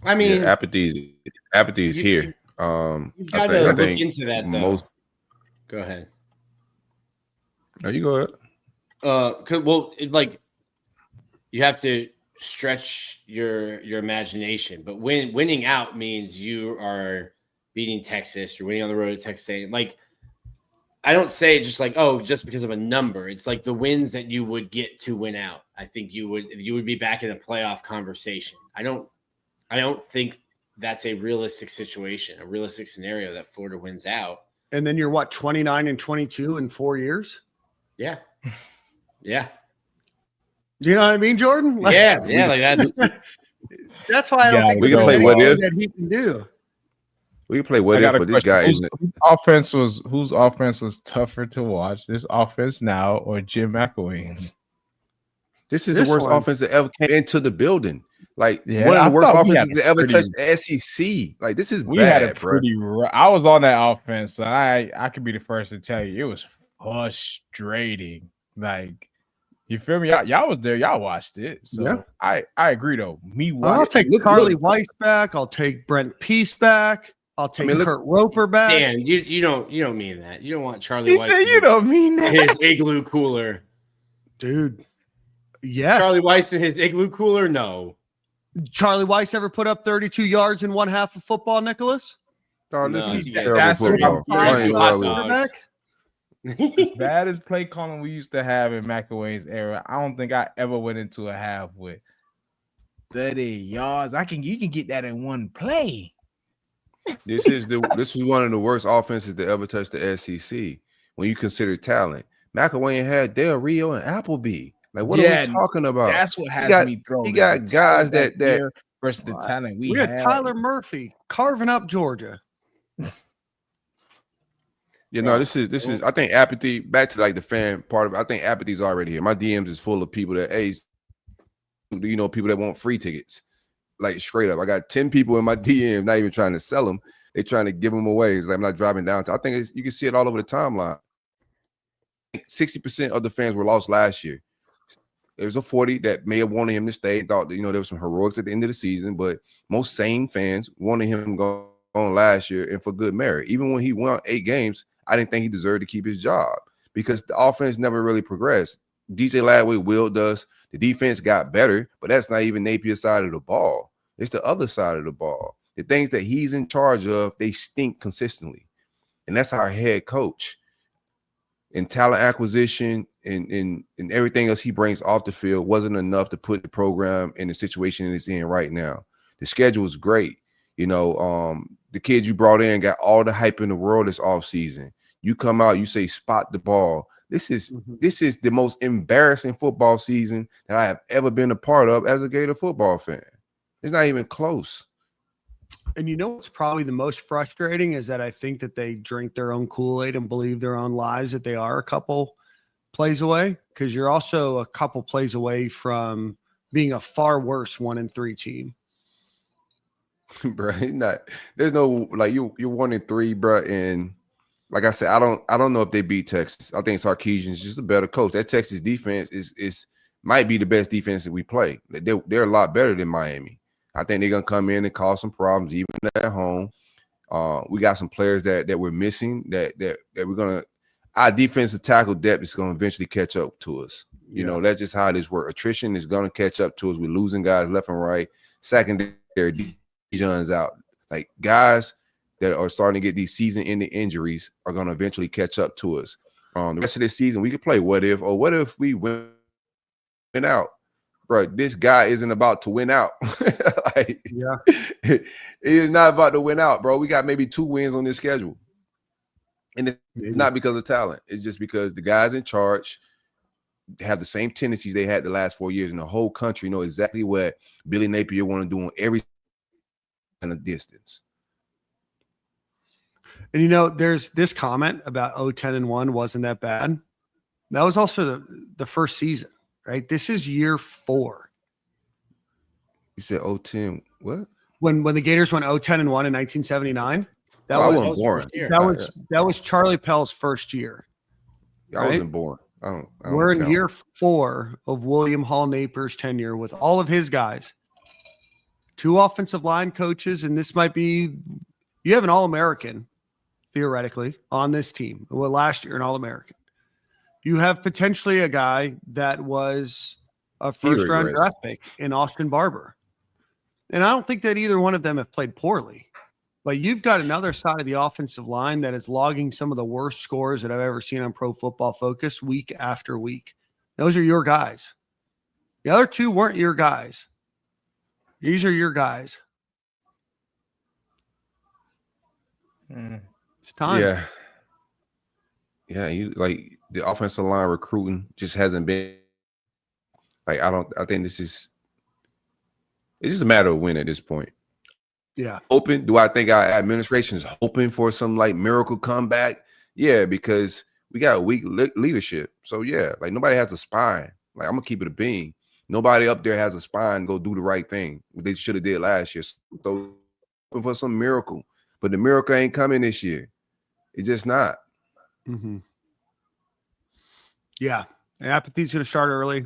I mean, apathy is here. You've got to look into that, though. Go ahead. No, you go ahead. You have to stretch your imagination, but winning out means you are beating Texas. You're winning on the road at Texas A&M. Like, I don't say just like, just because of a number. It's like the wins that you would get to win out. I think you would be back in a playoff conversation. I don't think that's a realistic situation, a realistic scenario that Florida wins out. And then you're 29 and 22 in 4 years. Yeah. Yeah. You know what I mean, Jordan? Like that's that's why I don't think we can play what if that he can do. We can play what if, but this guy isn't. Whose offense was tougher to watch? This offense now or Jim McElwain's? This is the worst offense that ever came into the building. Like one of the worst offenses that ever touched the SEC. Like this is bad, bro. I was on that offense, so I could be the first to tell you it was frustrating. Like, you feel me? Y'all was there. Y'all watched it. So I agree though. I'll take Charlie Weiss back. I'll take Brent Peace back. I'll take Kurt Roper back. Dan, you don't mean that. You don't want Charlie Weiss. You don't mean that. His igloo cooler, dude. Yes. Charlie Weiss in his igloo cooler. No. Charlie Weiss ever put up 32 yards in one half of football, Nicholas? Oh, this is that's football. As bad as play calling we used to have in McElwain's era, I don't think I ever went into a half with 30 yards. You can get that in one play. This is one of the worst offenses that ever touched the SEC when you consider talent. McElwain had Del Rio and Appleby. Like, what are we talking about? That's what has me thrown. He got guys that versus the talent we had Tyler Murphy carving up Georgia. This is. I think apathy. Back to like the fan part of it. I think apathy's already here. My DMs is full of people that, people that want free tickets. Like straight up, I got 10 people in my DM, not even trying to sell them. They're trying to give them away. It's like I'm not driving down. I think you can see it all over the timeline. 60% of the fans were lost last year. There's a 40 that may have wanted him to stay. Thought that, there was some heroics at the end of the season, but most sane fans wanted him to go on last year and for good merit. Even when he won 8 games, I didn't think he deserved to keep his job because the offense never really progressed. DJ Lagway willed us. The defense got better, but that's not even Napier's side of the ball. It's the other side of the ball. The things that he's in charge of, they stink consistently. And that's our head coach. And talent acquisition and everything else he brings off the field wasn't enough to put the program in the situation it's in right now. The schedule is great. The kids you brought in got all the hype in the world this offseason. You come out, you say spot the ball. This is the most embarrassing football season that I have ever been a part of as a Gator football fan. It's not even close. And what's probably the most frustrating is that I think that they drink their own Kool-Aid and believe their own lies that they are a couple plays away, because you're also a couple plays away from being a far worse 1-3 team. Bro, there's no you're 1-3, bro, and like I said, I don't know if they beat Texas. I think Sarkisian's just a better coach. That Texas defense is might be the best defense that we play. They're a lot better than Miami. I think they're gonna come in and cause some problems even at home. We got some players that we're missing that we're gonna. Our defensive tackle depth is gonna eventually catch up to us. That's just how this works. Attrition is gonna catch up to us. We're losing guys left and right. Secondary John's out. Like guys that are starting to get these season-ending injuries are gonna eventually catch up to us. The rest of this season, we could play what if we win out. Bro, this guy isn't about to win out. He is not about to win out, bro. We got maybe 2 wins on this schedule. And it's not because of talent. It's just because the guys in charge have the same tendencies they had the last 4 years, and the whole country know exactly what Billy Napier want to do on every kind of distance. And there's this comment about 10-1 wasn't that bad. That was also the first season. Right, this is year 4. You said 10. What? When the Gators went 10-1 in 1979, that wasn't born. That was Charlie Pell's first year. I wasn't born. I don't We're in count. year 4 of William Hall Napier's tenure with all of his guys, 2 offensive line coaches, and this might be you have an All-American theoretically on this team. Well, last year an All-American. You have potentially a guy that was a first-round draft pick in Austin Barber. And I don't think that either one of them have played poorly. But you've got another side of the offensive line that is logging some of the worst scores that I've ever seen on Pro Football Focus week after week. Those are your guys. The other 2 weren't your guys. These are your guys. It's time. Yeah, the offensive line recruiting just hasn't been I think it's just a matter of when at this point. Yeah. Do I think our administration is hoping for some miracle comeback? Yeah, because we got weak leadership. So yeah, nobody has a spine. I'm gonna keep it a bean. Nobody up there has a spine go do the right thing. They should have did last year. So hoping for some miracle, but the miracle ain't coming this year. It's just not. Mm-hmm. Yeah, apathy's going to start early.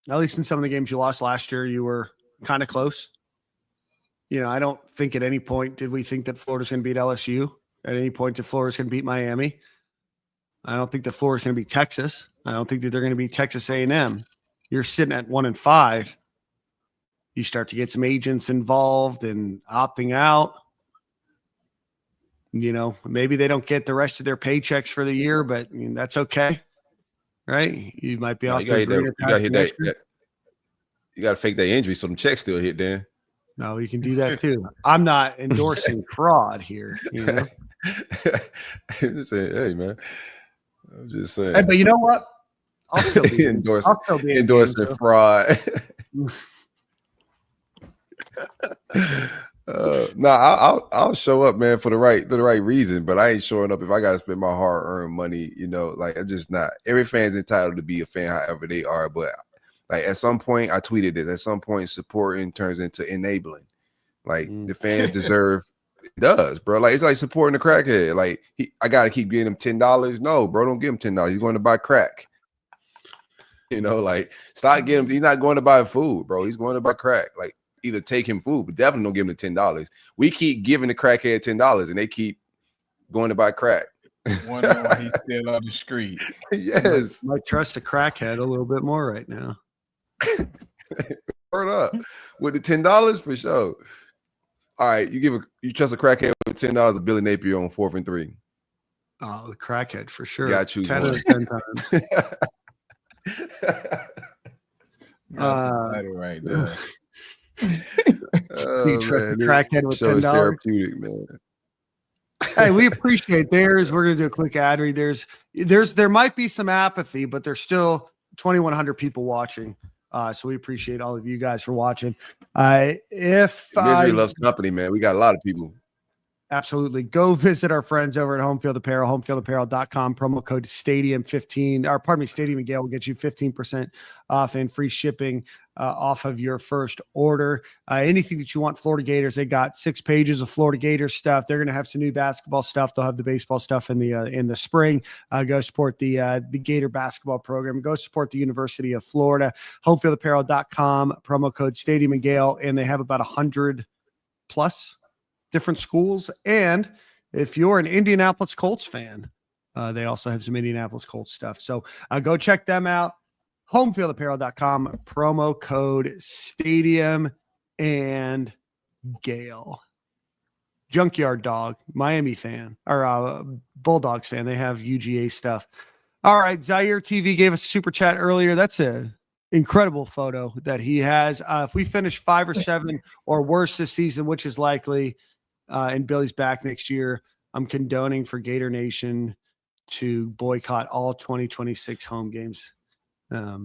At least in some of the games you lost last year, you were kind of close. I don't think at any point did we think that Florida's going to beat LSU. At any point did Florida's going to beat Miami. I don't think that Florida's going to beat Texas. I don't think that they're going to beat Texas A&M. You're sitting at 1-5. You start to get some agents involved and opting out. Maybe they don't get the rest of their paychecks for the year, but that's okay. Right? You might be off. You got to fake that injury so them checks still hit, Dan. No, you can do that too. I'm not endorsing fraud here. Just saying, hey man, I'm just saying. Hey, but you know what? I'll still be endorsing fraud. I'll show up, man, for the right reason, but I ain't showing up if I gotta spend my hard-earned money. I'm just not. Every fan's entitled to be a fan, however they are. But at some point, I tweeted this. At some point, supporting turns into enabling. The fans deserve. It does, bro. It's like supporting the crackhead. I gotta keep getting him $10. No, bro, don't give him $10. He's going to buy crack. You know, like stop getting him. He's not going to buy food, bro. He's going to buy crack. Like either take him food, but definitely don't give him the $10. We keep giving the crackhead $10 and they keep going to buy crack. Wondering why he's still on the street. Yes. Might trust a crackhead a little bit more right now. Word up. With the $10 for sure. All right, you trust a crackhead with $10 of Billy Napier on 4th and 3. Oh, the crackhead for sure. Got you 10 out of 10 times. That's a title right there. Do you trust the crackhead with $10? Therapeutic, man. Hey, we appreciate theirs. We're gonna do a quick ad read. There might be some apathy, but there's still 2,100 people watching. So we appreciate all of you guys for watching. Misery loves company, man. We got a lot of people. Absolutely. Go visit our friends over at Home Field Apparel, homefieldapparel.com, promo code Stadium15, or pardon me, Stadium and Gale will get you 15% off and free shipping off of your first order. Anything that you want, Florida Gators, they got 6 pages of Florida Gators stuff. They're going to have some new basketball stuff. They'll have the baseball stuff in the spring. Go support the Gator basketball program. Go support the University of Florida, homefieldapparel.com, promo code Stadium and Gale, and they have about 100 plus different schools. And if you're an Indianapolis Colts fan, they also have some Indianapolis Colts stuff. So go check them out. Homefieldapparel.com, promo code Stadium and Gale. Junkyard Dog, Miami fan, or Bulldogs fan. They have UGA stuff. All right, Zaire TV gave us a super chat earlier. That's a incredible photo that he has. If we finish 5 or 7 or worse this season, which is likely, and Billy's back next year, I'm condoning for Gator Nation to boycott all 2026 home games. I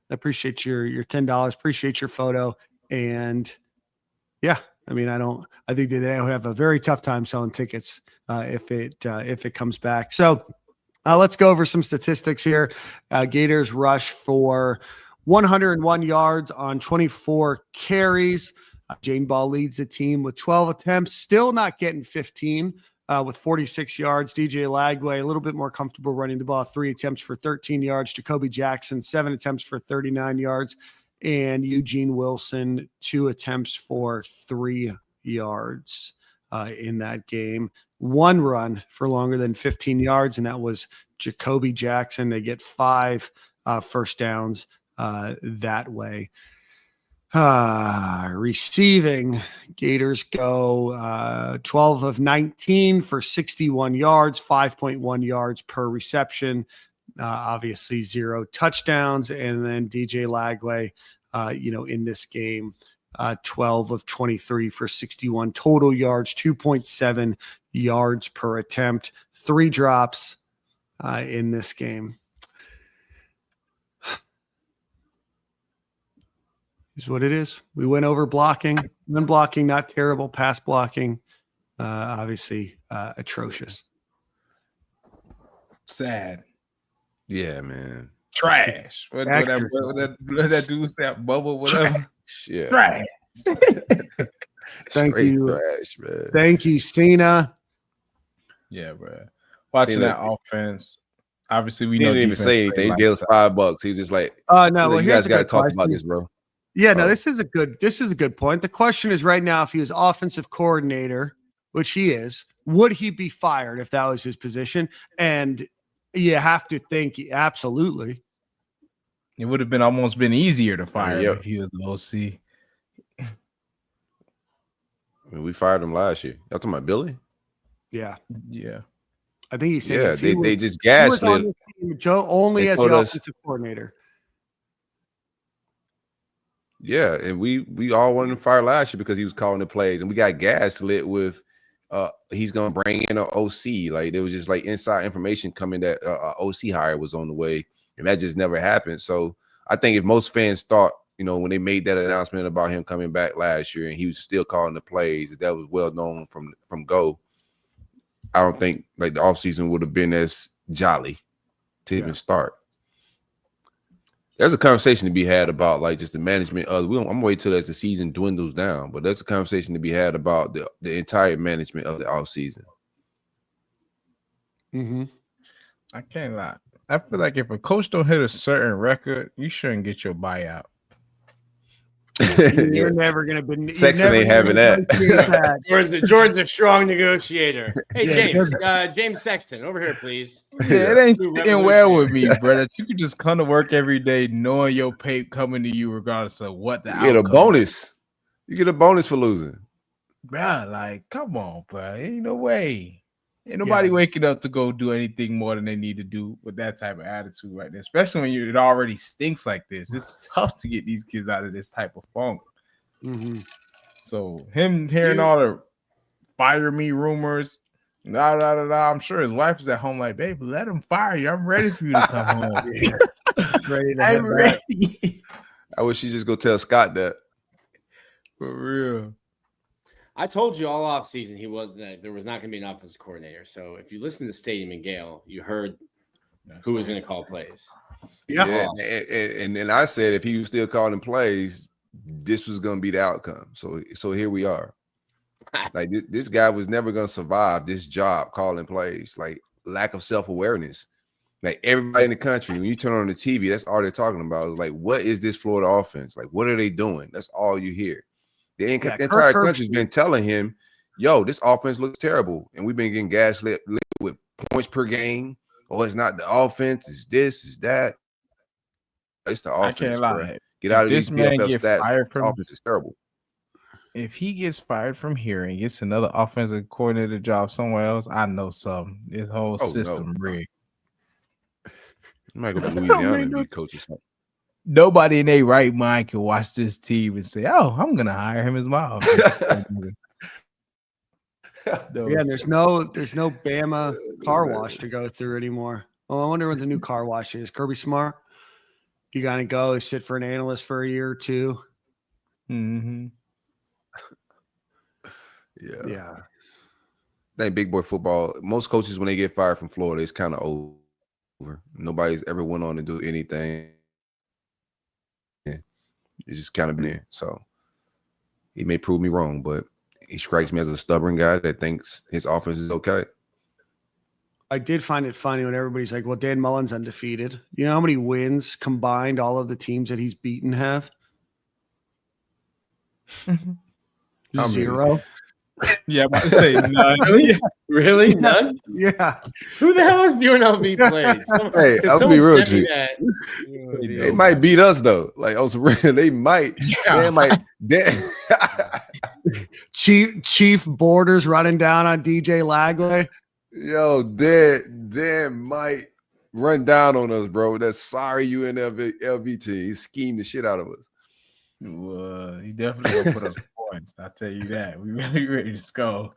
appreciate your $10. Appreciate your photo. And yeah, I mean, I think that they would have a very tough time selling tickets if it comes back. So let's go over some statistics here. Gators rush for 101 yards on 24 carries. Jane Ball leads the team with 12 attempts, still not getting 15 with 46 yards. DJ Lagway, a little bit more comfortable running the ball, 3 attempts for 13 yards. Jacoby Jackson, 7 attempts for 39 yards. And Eugene Wilson, 2 attempts for 3 yards in that game. 1 run for longer than 15 yards, and that was Jacoby Jackson. They get 5 first downs that way. Receiving, Gators go 12 of 19 for 61 yards, 5.1 yards per reception. Obviously 0 touchdowns. And then DJ Lagway, in this game, 12 of 23 for 61 total yards, 2.7 yards per attempt, 3 drops in this game. Is what it is. We went over blocking, run blocking, not terrible. Pass blocking, obviously atrocious. Sad. Yeah, man. Trash. What that dude said? Bubble, whatever. Yeah. Trash. Thank Straight you. Trash, man. Thank you, Cena. Yeah, bro. Watching that offense. Obviously, we He know didn't even say anything. He gave us $5. He was just like, no, well, you guys got to talk about this, bro. Yeah, no, this is a good point. The question is right now, if he was offensive coordinator, which he is, would he be fired if that was his position? And you have to think absolutely. It would have almost been easier to fire if he was the OC. I mean, we fired him last year. Y'all talking about Billy? Yeah. Yeah. I think he said they just gaslit Joe only as the offensive coordinator. Yeah, and we all wanted him fired last year because he was calling the plays, and we got gaslit with he's gonna bring in an OC. Like there was just like inside information coming that OC hire was on the way, and that just never happened. So I think if most fans thought, when they made that announcement about him coming back last year, and he was still calling the plays, that was well known from go. I don't think like the offseason would have been as jolly to even start. There's a conversation to be had about like just the management of. I'm gonna wait till as the season dwindles down, but there's a conversation to be had about the entire management of the offseason. Mm-hmm. I can't lie. I feel like if a coach don't hit a certain record, you shouldn't get your buyout. You're never gonna be. Sexton ain't having that. Jordan's a strong negotiator. Hey, James Sexton, over here, please. Yeah, it ain't sitting well with me, brother. You can just come to work every day knowing your pay coming to you regardless of what the You get a bonus. You get a bonus for losing. Bro, like, come on, bro. Ain't no way. Ain't nobody waking up to go do anything more than they need to do with that type of attitude right there, especially when it already stinks like this. It's tough to get these kids out of this type of funk. Mm-hmm. So him hearing all the fire me rumors, I'm sure his wife is at home like, baby, let him fire you. I'm ready for you to come home. I'm ready. I wish you just go tell Scott that. For real. I told you all off season there was not going to be an offensive coordinator. So if you listen to Stadium and Gale, you heard who was going to call plays. Yeah. And I said if he was still calling plays, this was going to be the outcome. So here we are. Like this guy was never going to survive this job calling plays. Like lack of self-awareness. Like everybody in the country, when you turn on the TV, that's all they're talking about. Is like, what is this Florida offense? Like, what are they doing? That's all you hear. The entire country's been telling him, yo, this offense looks terrible. And we've been getting gaslit with points per game. Oh, it's not the offense. It's this, it's that. It's the offense. I can't lie. Bro. Get out of these PFF stats. This offense is terrible. If he gets fired from here and gets another offensive coordinator job somewhere else, I know something. This whole system rigged. You might go to Louisiana and be coach or something. Nobody in their right mind can watch this team and say, "Oh, I'm gonna hire him as my offensive." Yeah, there's no Bama car wash to go through anymore. Oh, I wonder what the new car wash is. Kirby Smart. You gotta go sit for an analyst for a year or two. Mm-hmm. Yeah. I think big boy football. Most coaches, when they get fired from Florida, it's kind of over. Nobody's ever went on to do anything. It's just kind of been there. So he may prove me wrong, but he strikes me as a stubborn guy that thinks his offense is okay. I did find it funny when everybody's like, well, Dan Mullen's undefeated. You know how many wins combined all of the teams that he's beaten have? 0. Yeah, I'm about to say none. Really? None? Yeah. Who the hell is UNLV played? Hey, I'll be real with you. They might beat us though. Like on some real, they might. Yeah. Chief Borders running down on DJ Lagway. Yo, Dan might run down on us, bro. That's sorry UNLV team. He schemed the shit out of us. He definitely gonna put us points. I'll tell you that. We really ready to score.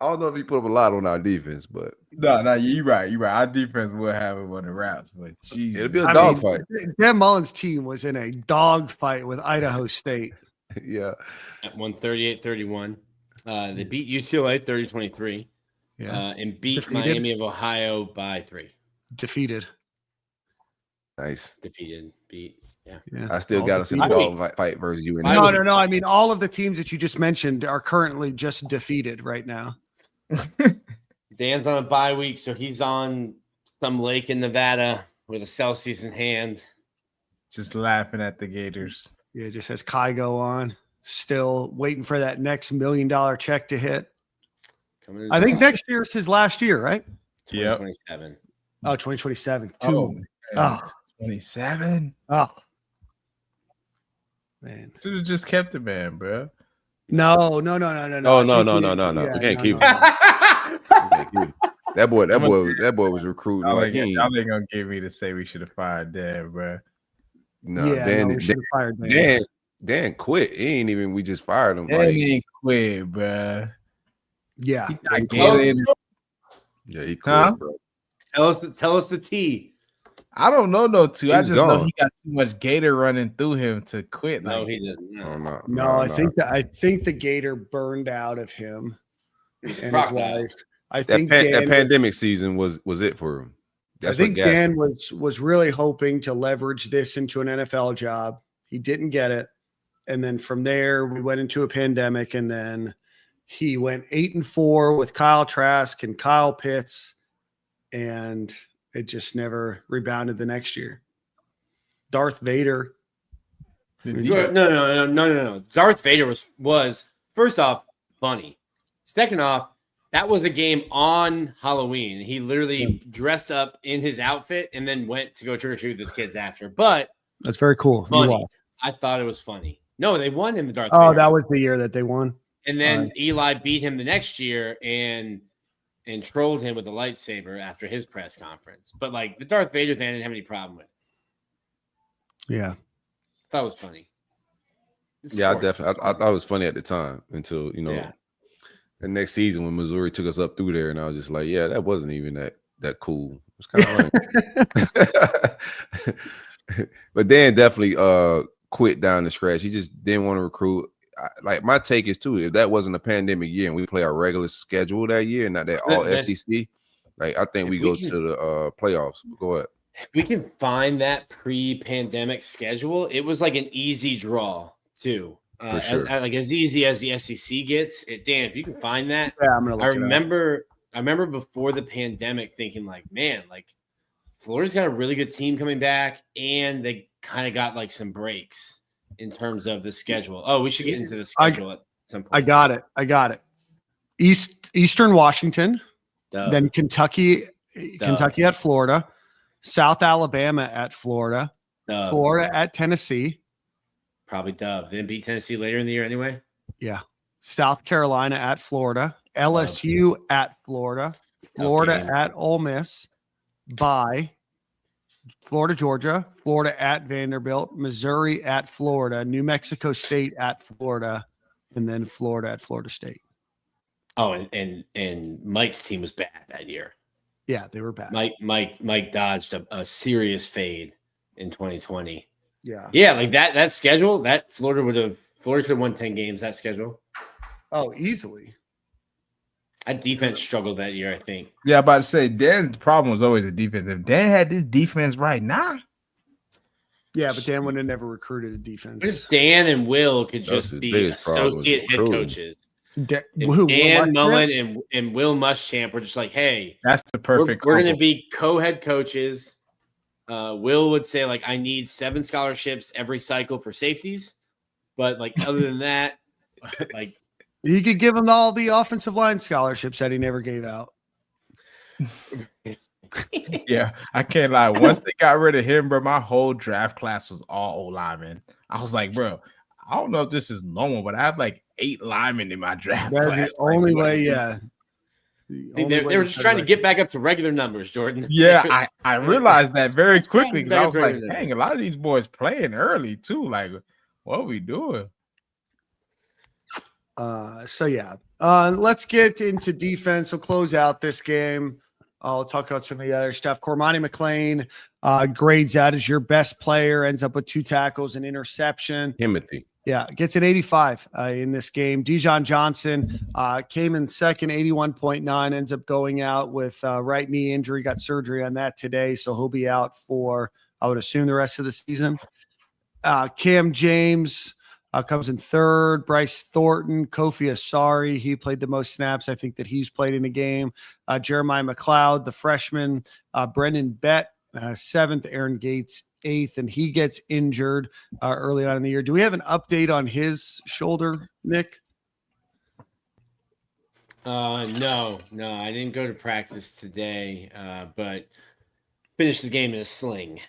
I don't know if he put up a lot on our defense, but no, you're right. Our defense will have it on the routes, but geez, it'll be a dogfight. Dan Mullen's team was in a dogfight with Idaho State. Yeah, at 138-31. They beat UCLA 30-23. Yeah, and beat Miami of Ohio by 3. Defeated. Nice. Defeated. Beat. Yeah. I still got us in the dog fight versus you. No. I mean, all of the teams that you just mentioned are currently just defeated right now. Dan's on a bye week, so he's on some lake in Nevada with a Celsius in hand. Just laughing at the Gators. Yeah, just has Kygo on. Still waiting for that next $1 million check to hit. I think next year is his last year, right? 2027. Oh, 2027. Oh, 27. Oh. Man, should have just kept the man, bro. No. Oh, no. Yeah, we can't keep him. That boy was recruiting. Y'all ain't gonna get me to say we should have fired Dan, bro. No, we should have fired Dan. Dan quit. We just fired him. Dan ain't quit, bro. Yeah. He quit, bro. Tell us the T. I don't know no two. I just know he got too much Gator running through him to quit. No, he didn't. No, I think the Gator burned out of him. And I think that pandemic season was it for him. I think Dan was really hoping to leverage this into an NFL job. He didn't get it. And then from there, we went into a pandemic, and then he went 8-4 with Kyle Trask and Kyle Pitts. And It just never rebounded the next year. Darth Vader. No. Darth Vader was first off funny. Second off, that was a game on Halloween. He literally dressed up in his outfit and then went to go trick or treat with his kids after. But that's very cool. I thought it was funny. No, they won in the Darth Vader. Oh, that was the year that they won. And then Eli beat him the next year and trolled him with a lightsaber after his press conference. But like the Darth Vader thing, I didn't have any problem with. Yeah. I thought it was funny. Yeah, I definitely. I thought it was funny at the time until the next season when Missouri took us up through there, and I was just like, yeah, that wasn't even that cool. It was kind of lame. But Dan definitely quit down the stretch. He just didn't want to recruit. Like my take is too, if that wasn't a pandemic year and we play our regular schedule that year and not that all SEC, like I think we go to the playoffs. Go ahead. If we can find that pre-pandemic schedule, it was like an easy draw too. For sure. Like as easy as the SEC gets. Dan, if you can find that, I'm gonna look I remember before the pandemic thinking like, man, like Florida's got a really good team coming back, and they kind of got like some breaks in terms of the schedule. Oh, we should get into the schedule at some point. I got it. Eastern Washington, then Kentucky at Florida, South Alabama at Florida, Florida at Tennessee. Probably dub. Then beat Tennessee later in the year anyway. Yeah. South Carolina at Florida, LSU at Florida, Florida at Ole Miss, bye. Florida, Georgia, Florida at Vanderbilt, Missouri at Florida, New Mexico State at Florida, and then Florida at Florida State. Oh, and Mike's team was bad that year. Yeah, they were bad. Mike dodged a serious fade in 2020. Yeah, like that schedule, that Florida could have won 10 games. That schedule. Oh, easily. That defense struggled that year, I think. Yeah, about to say Dan's problem was always the defense. If Dan had this defense right now. Yeah, but Dan would have never recruited a defense. If Dan and Will could just be associate head coaches. Dan Mullen and Will Muschamp were just like, hey, that's the perfect. We're going to be co-head coaches. Will would say, like, I need 7 scholarships every cycle for safeties. But, like, other than that, like, he could give him all the offensive line scholarships that he never gave out. Yeah, I can't lie. Once they got rid of him, bro, my whole draft class was all O-linemen. I was like, bro, I don't know if this is normal, but I have like 8 linemen in my draft class. That's the only way, yeah. They were just trying to get back up to regular numbers, Jordan. Yeah, I realized that very quickly because I was like, dang, a lot of these boys playing early too. Like, what are we doing? Let's get into defense. We'll close out this game. I'll talk about some of the other stuff. Cormani McLean grades out as your best player, ends up with 2 tackles and interception. Timothy. Yeah, gets an 85 in this game. Dijon Johnson came in second, 81.9, ends up going out with right knee injury, got surgery on that today, so he'll be out for, I would assume, the rest of the season. Cam James comes in third. Bryce Thornton, Kofi Asari, he played the most snaps I think that he's played in a game. Jeremiah McLeod, the freshman. Brendan Bett, 7th. Aaron Gates, 8th, and he gets injured early on in the year. Do we have an update on his shoulder, Nick? No, I didn't go to practice today, but finished the game in a sling.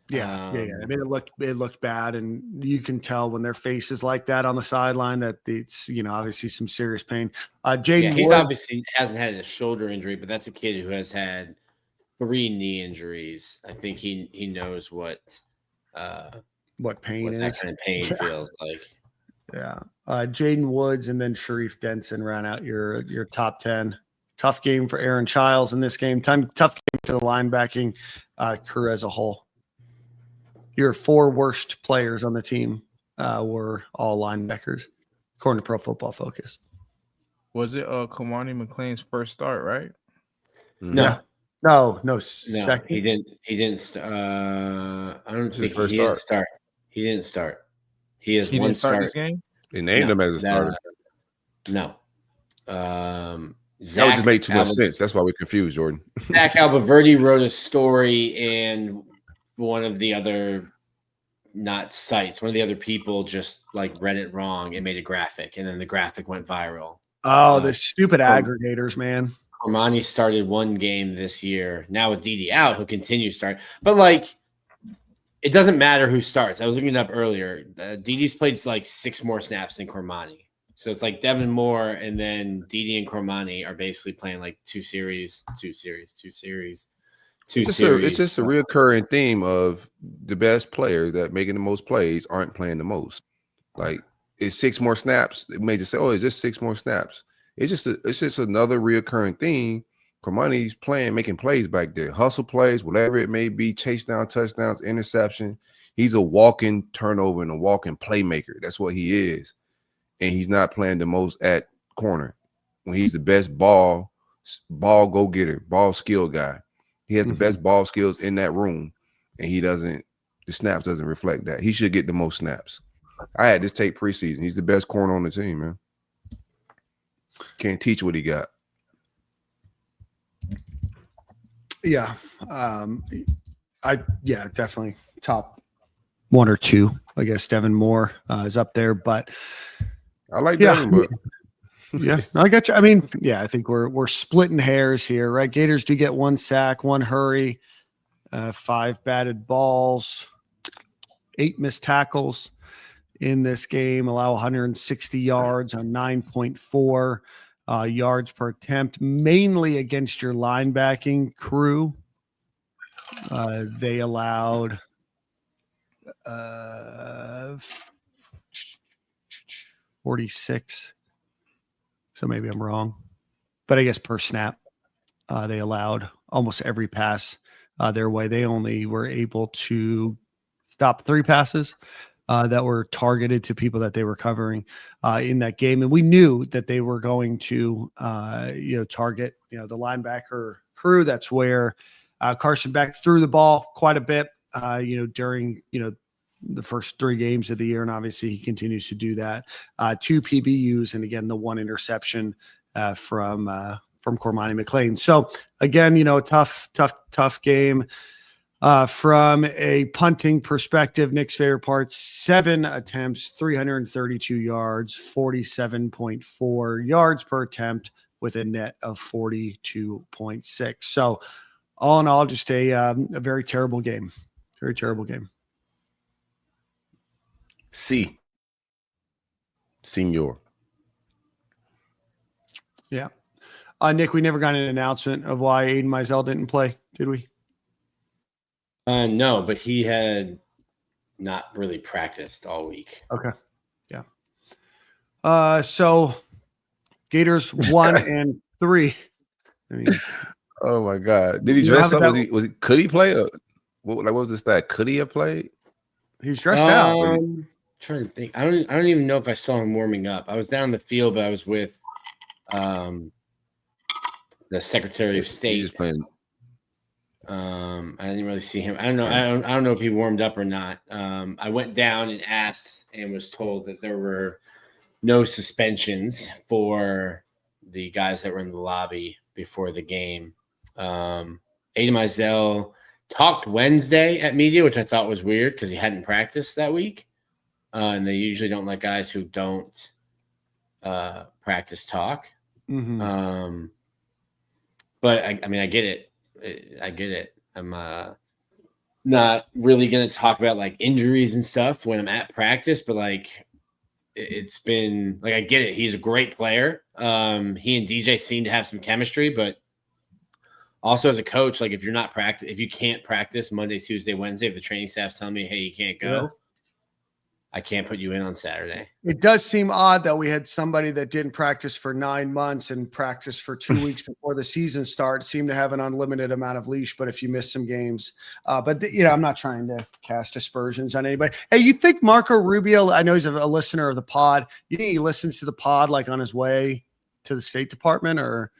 Yeah. I mean, it looked bad, and you can tell when their face is like that on the sideline that it's, obviously some serious pain. Jaden he's Wood, obviously hasn't had a shoulder injury, but that's a kid who has had 3 knee injuries. I think he knows what pain is. That kind of pain feels like. Yeah. Jaden Woods and then Sharif Denson ran out your top 10. Tough game for Aaron Childs in this game. Tough game for the linebacking crew as a whole. Your 4 worst players on the team were all linebackers, according to Pro Football Focus. Was it Kamani McLean's first start, right? No. No, second. He didn't start. I don't think he didn't start. He didn't start. He has one start. This game? They named him as a starter. No. That would just make too much sense. That's why we're confused, Jordan. Zach Albaverdi wrote a story, and one of the other one of the other people just like read it wrong and made a graphic, and then the graphic went viral. Oh, the stupid aggregators, man. Cormani started one game this year. Now with Dede out, he'll continue to start. But like, it doesn't matter who starts. I was looking it up earlier. Dede's played like 6 more snaps than Cormani. So it's like Devin Moore and then Dede and Cormani are basically playing like 2 series. It's just a recurring theme of the best players that making the most plays aren't playing the most. Like, it's 6 more snaps. It may just say, "Oh, it's just 6 more snaps." It's just another reoccurring theme. Cormani's making plays back there, hustle plays, whatever it may be, chase down, touchdowns, interception. He's a walking turnover and a walking playmaker. That's what he is. And he's not playing the most at corner when he's the best ball go-getter, ball skill guy. He has the best ball skills in that room, and the snaps doesn't reflect that. He should get the most snaps. I had this tape preseason. He's the best corner on the team, man. Can't teach what he got. Yeah. Definitely top 1 or 2. I guess Devin Moore is up there, but I like Devin, but yeah, I got you. I mean, yeah, I think we're splitting hairs here, right? Gators do get 1 sack, 1 hurry, 5 batted balls, 8 missed tackles in this game, allow 160 yards on 9.4 yards per attempt, mainly against your linebacking crew. They allowed 46. So maybe I'm wrong, but I guess per snap, they allowed almost every pass their way. They only were able to stop 3 passes that were targeted to people that they were covering in that game. And we knew that they were going to, target, the linebacker crew. That's where Carson Beck threw the ball quite a bit, during, the first 3 games of the year. And obviously he continues to do that. 2 PBUs. And again, the 1 interception from Cormani McClain. So again, tough game. From a punting perspective, Nick's favorite part, 7 attempts, 332 yards, 47.4 yards per attempt with a net of 42.6. So all in all, just a very terrible game. Very terrible game. Senior. Yeah. Nick, we never got an announcement of why Aiden Mizell didn't play, did we? No, but he had not really practiced all week. Okay. Yeah. So Gators 1 and 3. I mean, oh my God. Did he dress up? Could he play? What was the stat? Could he have played? He's dressed out. I'm trying to think. I don't even know if I saw him warming up. I was down the field, but I was with the Secretary of State. He's just playing. I didn't really see him. I don't know. I don't know if he warmed up or not. I went down and asked and was told that there were no suspensions for the guys that were in the lobby before the game. Aiden Mizell talked Wednesday at media, which I thought was weird because he hadn't practiced that week. And they usually don't let guys who don't practice talk. Mm-hmm. But I mean, I get it. I'm not really going to talk about like injuries and stuff when I'm at practice, but like it's been like, I get it. He's a great player. He and DJ seem to have some chemistry, but also as a coach, like if you can't practice Monday, Tuesday, Wednesday, if the training staff's telling me, hey, you can't go, yeah, I can't put you in on Saturday. It does seem odd that we had somebody that didn't practice for 9 months and practice for 2 weeks before the season starts, seem to have an unlimited amount of leash, but if you miss some games, I'm not trying to cast aspersions on anybody. Hey, you think Marco Rubio, I know he's a listener of the pod. You think he listens to the pod like on his way to the State Department or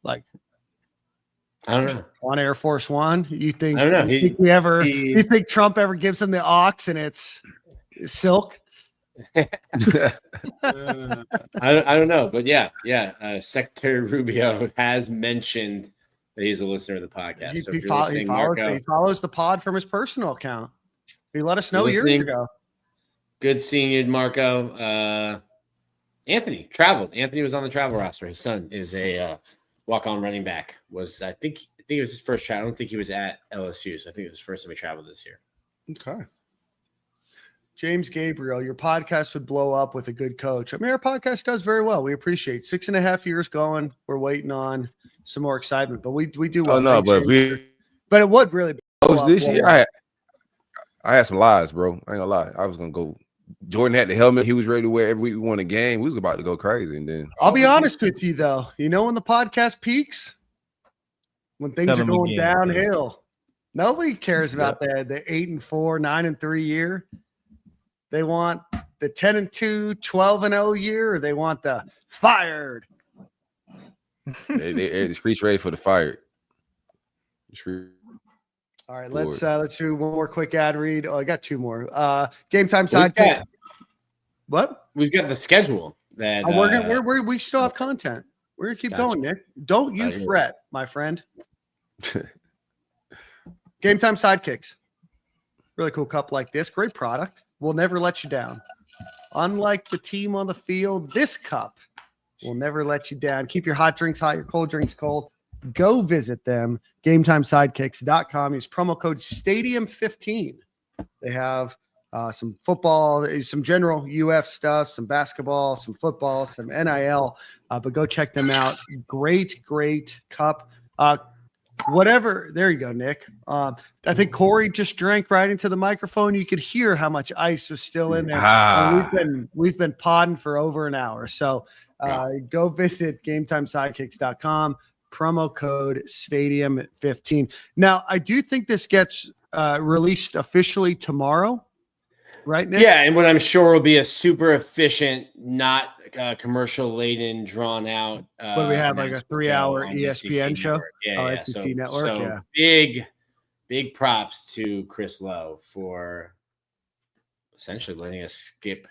like, I don't know, on Air Force One? You think, I don't know. You think Trump ever gives him the aux and it's silk? I don't know, but yeah. Secretary Rubio has mentioned that he's a listener of the podcast. He follows the pod from his personal account. He let us know years ago. Good seeing you, Marco. Anthony traveled. Anthony was on the travel roster. His son is a walk-on running back. I think it was his first travel. I don't think he was at LSU, so I think it was the first time he traveled this year. Okay. James Gabriel, your podcast would blow up with a good coach. I mean, our podcast does very well. We appreciate 6.5 years going. We're waiting on some more excitement, but we do well. Oh no, but it would really be this year. I had some lies, bro. I ain't gonna lie. I was gonna go. Jordan had the helmet. He was ready to wear every week we won a game. We was about to go crazy, and then I'll be honest with you though. You know when the podcast peaks, when things are going downhill. Nobody cares about the 8-4, 9-3 year. They want the 10-2, 12-0 year, or they want the fired. The streets ready for the fired. All right, let's do one more quick ad read. Oh, I got two more. Game time sidekicks. What? We've got the schedule that we still have content. We're gonna keep going, Nick. Don't you fret, my friend. Game time sidekicks. Really cool cup like this. Great product. Will never let you down. Unlike the team on the field, this cup will never let you down. Keep your hot drinks hot, your cold drinks cold. Go visit them, GameTimeSidekicks.com. Use promo code Stadium15. They have some football, some general UF stuff, some basketball, some football, some NIL. But go check them out. Great cup. Whatever. There you go, Nick. I think Corey just drank right into the microphone. You could hear how much ice was still in there. We've been podding for over an hour. So go visit GameTimeSidekicks.com. Promo code Stadium15. Now, I do think this gets released officially tomorrow, right, Nick? Yeah, and what I'm sure will be a super efficient, not commercial laden, drawn out. What do we have, like a 3-hour ESPN show? Yeah. SEC Network. So big props to Chris Lowe for essentially letting us skip.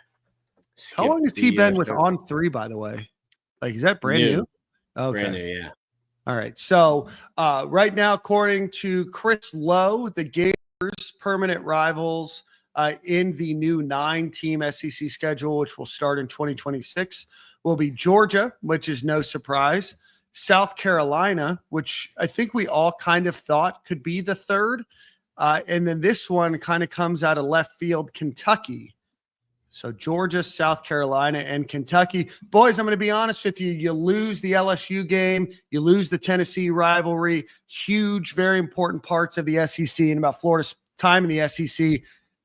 How long has he been with On 3, by the way? Like, is that brand new? Okay. Brand new, yeah. All right. So right now, according to Chris Lowe, the Gators' permanent rivals in the new 9-team SEC schedule, which will start in 2026, will be Georgia, which is no surprise, South Carolina, which I think we all kind of thought could be the third, and then this one kind of comes out of left field, Kentucky. So Georgia, South Carolina, and Kentucky. Boys, I'm going to be honest with you. You lose the LSU game. You lose the Tennessee rivalry. Huge, very important parts of the SEC and about Florida's time in the SEC.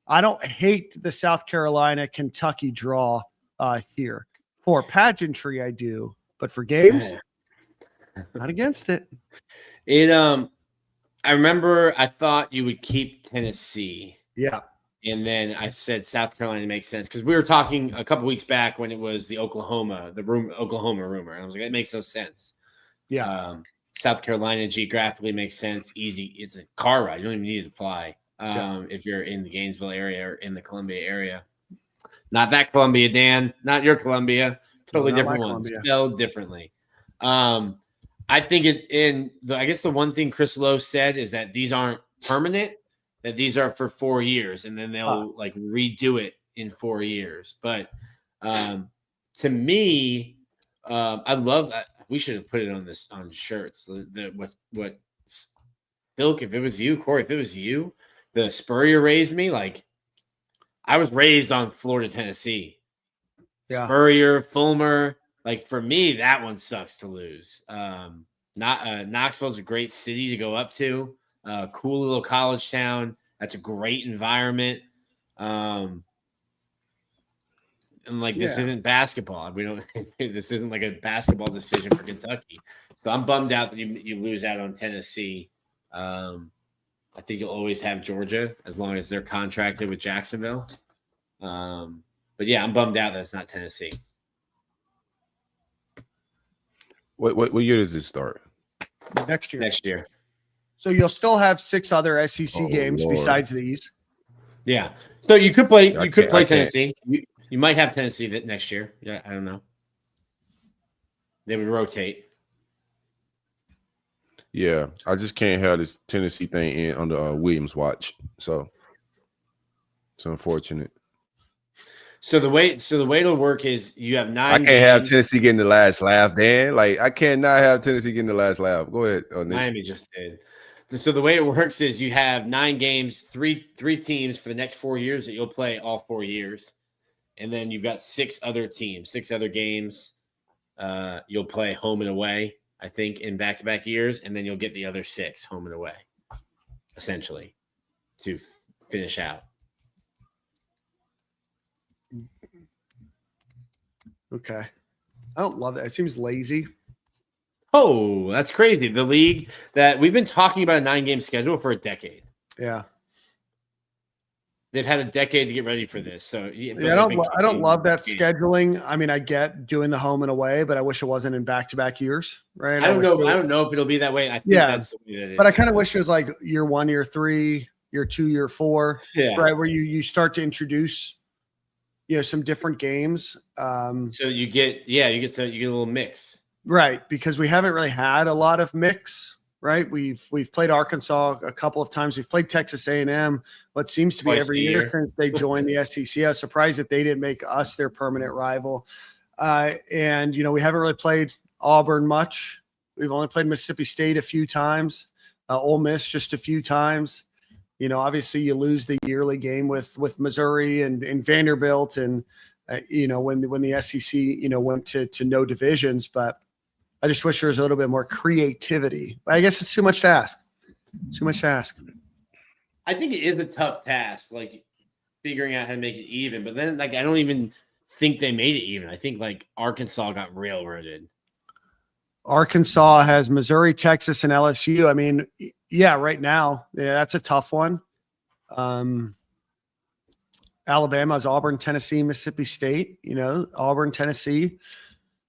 I don't hate the South Carolina-Kentucky draw here. For pageantry, I do. But for games, not against it. I remember I thought you would keep Tennessee. Yeah. And then I said South Carolina makes sense because we were talking a couple weeks back when it was the Oklahoma rumor. And I was like, that makes no sense. Yeah. South Carolina geographically makes sense. Easy. It's a car ride. You don't even need to fly if you're in the Gainesville area or in the Columbia area. Not that Columbia, Dan. Not your Columbia. Totally different one. Spelled differently. I think I guess the one thing Chris Lowe said is that these aren't permanent. That these are for 4 years, and then they'll like redo it in 4 years. But to me, I love. We should have put it on shirts. What Silk? If it was you, Corey, if it was you, the Spurrier raised me. Like I was raised on Florida, Tennessee. Yeah. Spurrier, Fulmer. Like for me, that one sucks to lose. Knoxville's a great city to go up to. Cool little college town. That's a great environment. And like this isn't basketball. This isn't like a basketball decision for Kentucky. So I'm bummed out that you lose out on Tennessee. I think you'll always have Georgia as long as they're contracted with Jacksonville. But yeah, I'm bummed out that it's not Tennessee. What year does this start? Next year. So you'll still have 6 other SEC games besides these. Yeah. So you could play. Tennessee. You might have Tennessee that next year. Yeah, I don't know. They would rotate. Yeah, I just can't have this Tennessee thing in under Williams' watch. So it's unfortunate. So the way it'll work is you have 9 I can't have Tennessee getting the last laugh, Dan. Like, I cannot have Tennessee getting the last laugh. Go ahead. Miami just did. So the way it works is you have 9 games, three teams for the next 4 years that you'll play all 4 years. And then you've got 6 other teams, 6 other games you'll play home and away, I think, in back-to-back years. And then you'll get the other 6 home and away, essentially, to finish out. Okay. I don't love that. It seems lazy. Oh, that's crazy. The league that we've been talking about a 9-game schedule for a decade. Yeah. They've had a decade to get ready for this. So yeah, I don't love that scheduling. I mean, I get doing the home and away, but I wish it wasn't in back-to-back years, right? I don't know if it'll be that way. I think that's the way that it is. But I kind of wish it was like year 1, year 3, year 2, year 4, right? Where you start to introduce some different games. So you get a little mix. Right, because we haven't really had a lot of mix, right? We've played Arkansas a couple of times. We've played Texas A&M, what seems to be every year since they joined the SEC. I was surprised that they didn't make us their permanent rival. And we haven't really played Auburn much. We've only played Mississippi State a few times, Ole Miss just a few times. Obviously you lose the yearly game with Missouri and Vanderbilt, and when the SEC went to no divisions. But I just wish there was a little bit more creativity. But I guess it's too much to ask. I think it is a tough task, like figuring out how to make it even. But then, I don't even think they made it even. I think Arkansas got railroaded. Arkansas has Missouri, Texas, and LSU. I mean, yeah, right now, that's a tough one. Alabama has Auburn, Tennessee, Mississippi State. Auburn, Tennessee,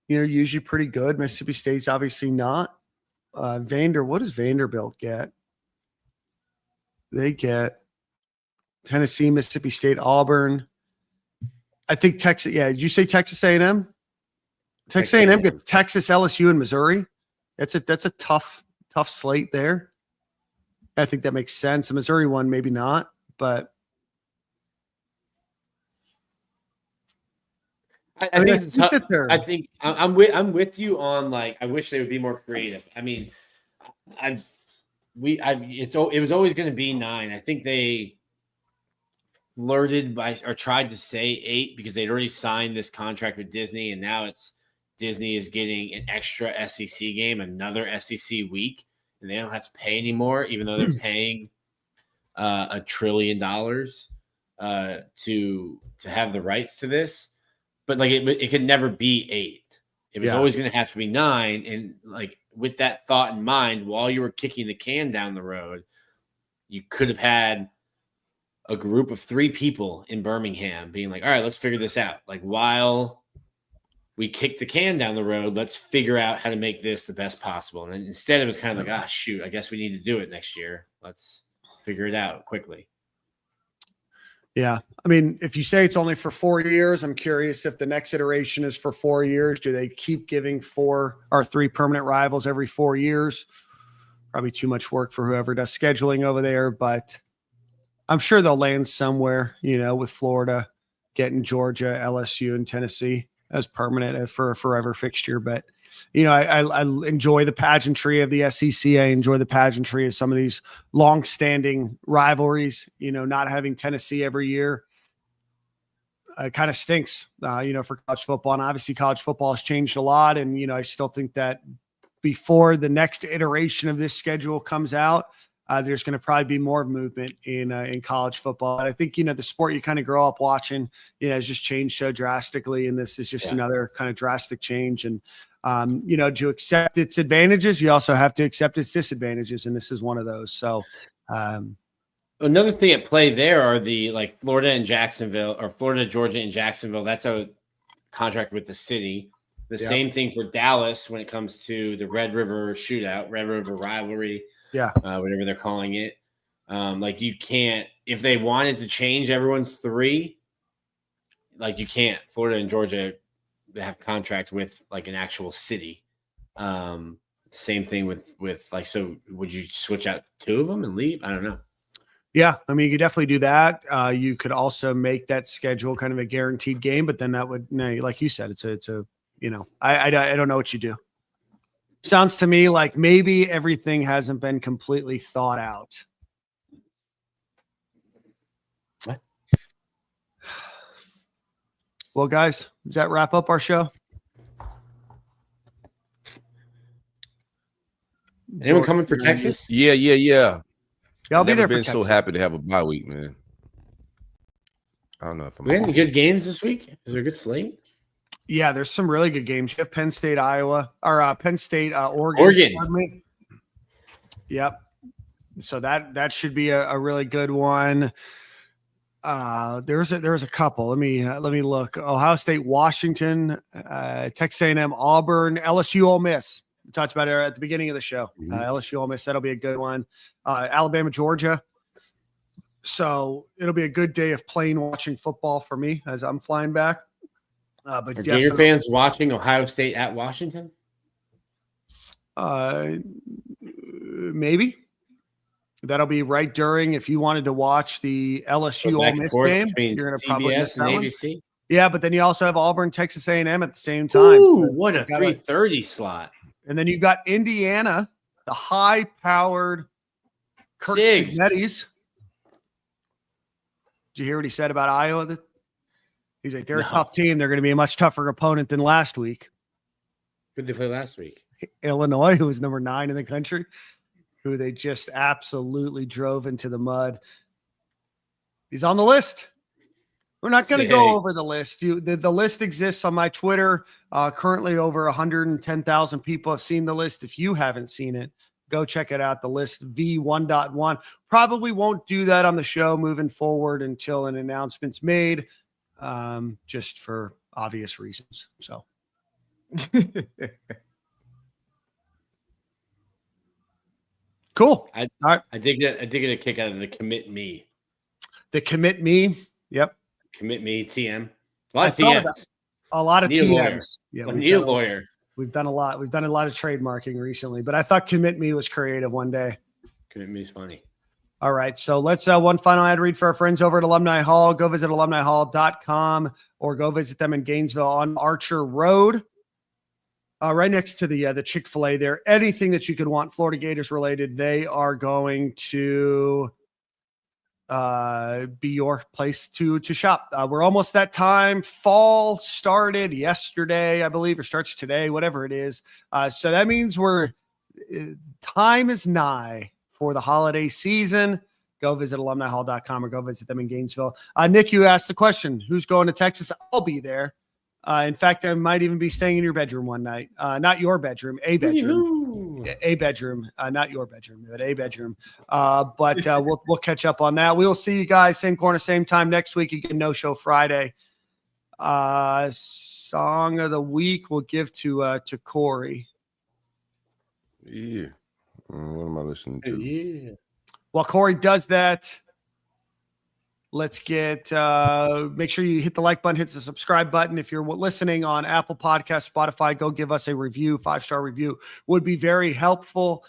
usually pretty good. Mississippi State's obviously not. What does Vanderbilt get? They get Tennessee, Mississippi State, Auburn. I think Texas. Yeah, did you say Texas A&M? Texas A&M gets Texas, LSU, and Missouri. That's a tough slate there. I think that makes sense. The Missouri one, maybe not, but I think it's tough. I think I'm with you on I wish they would be more creative. I mean, it was always going to be 9. I think they flirted or tried to say 8 because they'd already signed this contract with Disney, and now Disney is getting an extra SEC game, another SEC week, and they don't have to pay anymore, even though they're paying $1 trillion to have the rights to this. But it could never be 8. It was always going to have to be 9. And with that thought in mind, while you were kicking the can down the road, you could have had a group of 3 people in Birmingham being all right, let's figure this out. While we kick the can down the road, let's figure out how to make this the best possible. And instead it was kind of shoot, I guess we need to do it next year. Let's figure it out quickly. Yeah. I mean, if you say it's only for 4 years, I'm curious if the next iteration is for 4 years. Do they keep giving 4 or 3 permanent rivals every 4 years? Probably too much work for whoever does scheduling over there, but I'm sure they'll land somewhere, with Florida getting Georgia, LSU, and Tennessee as permanent for a forever fixture. But, I enjoy the pageantry of the SEC. I enjoy the pageantry of some of these long-standing rivalries, not having Tennessee every year. It kind of stinks, for college football. And obviously college football has changed a lot. And, I still think that before the next iteration of this schedule comes out, there's going to probably be more movement in college football. And I think, the sport you kind of grow up watching, has just changed so drastically. And this is just another kind of drastic change. And, to accept its advantages, you also have to accept its disadvantages. And this is one of those. So, another thing at play there are the Florida and Jacksonville, or Florida, Georgia, and Jacksonville. That's a contract with the city. The same thing for Dallas when it comes to the Red River shootout, Red River rivalry. Yeah. Whatever they're calling it. You can't, if they wanted to change everyone's 3, like you can't. Florida and Georgia have contract with like an actual city. Same thing with like, so would you switch out 2 of them and leave? I don't know. Yeah, I mean, you could definitely do that. You could also make that schedule kind of a guaranteed game, but then that would, like you said, it's a I don't know what you do. Sounds to me like maybe everything hasn't been completely thought out. What? Well, guys, does that wrap up our show? Anyone coming for Texas? Yeah. Yeah, I'll be there. Been so happy to have a bye week, man. I don't know if I'm. We had any good games this week. Is there a good slate? Yeah, there's some really good games. You have Penn State, Iowa, or Penn State, Oregon. Pardon me. Yep. So that should be a really good one. There's a couple. Let me look. Ohio State, Washington, Texas A&M, Auburn, LSU, Ole Miss. We talked about it at the beginning of the show. LSU, Ole Miss. That'll be a good one. Alabama, Georgia. So it'll be a good day of plain watching football for me as I'm flying back. But Gator fans watching Ohio State at Washington? Maybe. That'll be right during, if you wanted to watch the LSU Ole Miss game, you're going to probably miss that one. ABC. Yeah, but then you also have Auburn, Texas A&M at the same time. Ooh, what a 3:30 slot. And then you've got Indiana, the high-powered Kirk Cignettis. Did you hear what he said about Iowa? He's like, they're a tough team. They're going to be a much tougher opponent than last week. Who did they play last week? Illinois, who was number 9 in the country, who they just absolutely drove into the mud. He's on the list. We're not going to go over the list. The list exists on my Twitter. Currently over 110,000 people have seen the list. If you haven't seen it, go check it out. The list V1.1. Probably won't do that on the show moving forward until an announcement's made, just for obvious reasons. So. Cool. I did get a kick out of the commit me. The commit me. Yep. Commit me, TM. A lot of TMs. A lot of TMs. Yeah, we need a lawyer. We've done a lot. We've done a lot of trademarking recently, but I thought commit me was creative one day. Commit me is funny. All right. So let's one final ad read for our friends over at Alumni Hall. Go visit alumnihall.com or go visit them in Gainesville on Archer Road. Right next to the Chick-fil-A there. Anything that you could want Florida Gators related, they are going to be your place to shop. We're almost that time. Fall started yesterday, I believe, or starts today, whatever it is. So that means time is nigh for the holiday season. Go visit alumnihall.com or go visit them in Gainesville. Nick, you asked the question, who's going to Texas? I'll be there. In fact, I might even be staying in your bedroom one night. Not your bedroom, a bedroom. A bedroom, not your bedroom, but a bedroom. But we'll catch up on that. We'll see you guys same corner, same time next week. Again, no show Friday. Song of the week we'll give to Corey. Yeah. What am I listening to? Yeah. While Corey does that, let's get make sure you hit the like button, hit the subscribe button. If you're listening on Apple Podcasts, Spotify, go give us a review. 5-star review would be very helpful.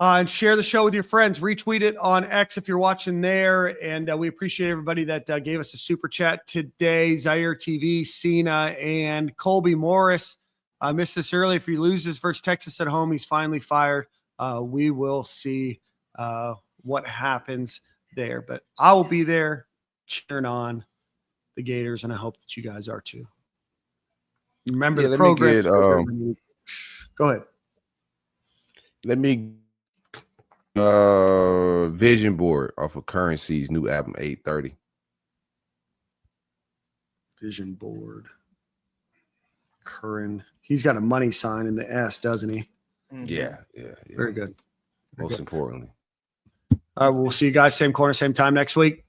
And share the show with your friends. Retweet it on X if you're watching there. And we appreciate everybody that gave us a super chat today. Zaire TV, Cena, and Colby Morris. I missed this early. If he loses versus Texas at home, he's finally fired. We will see what happens there, but I will be there cheering on the Gators, and I hope that you guys are too. Remember the program. Go ahead. Let me Vision Board off of Currency's new album 830. Vision Board. Curran. He's got a money sign in the S, doesn't he? Yeah. Very good. Most importantly. We'll see you guys same corner, same time next week.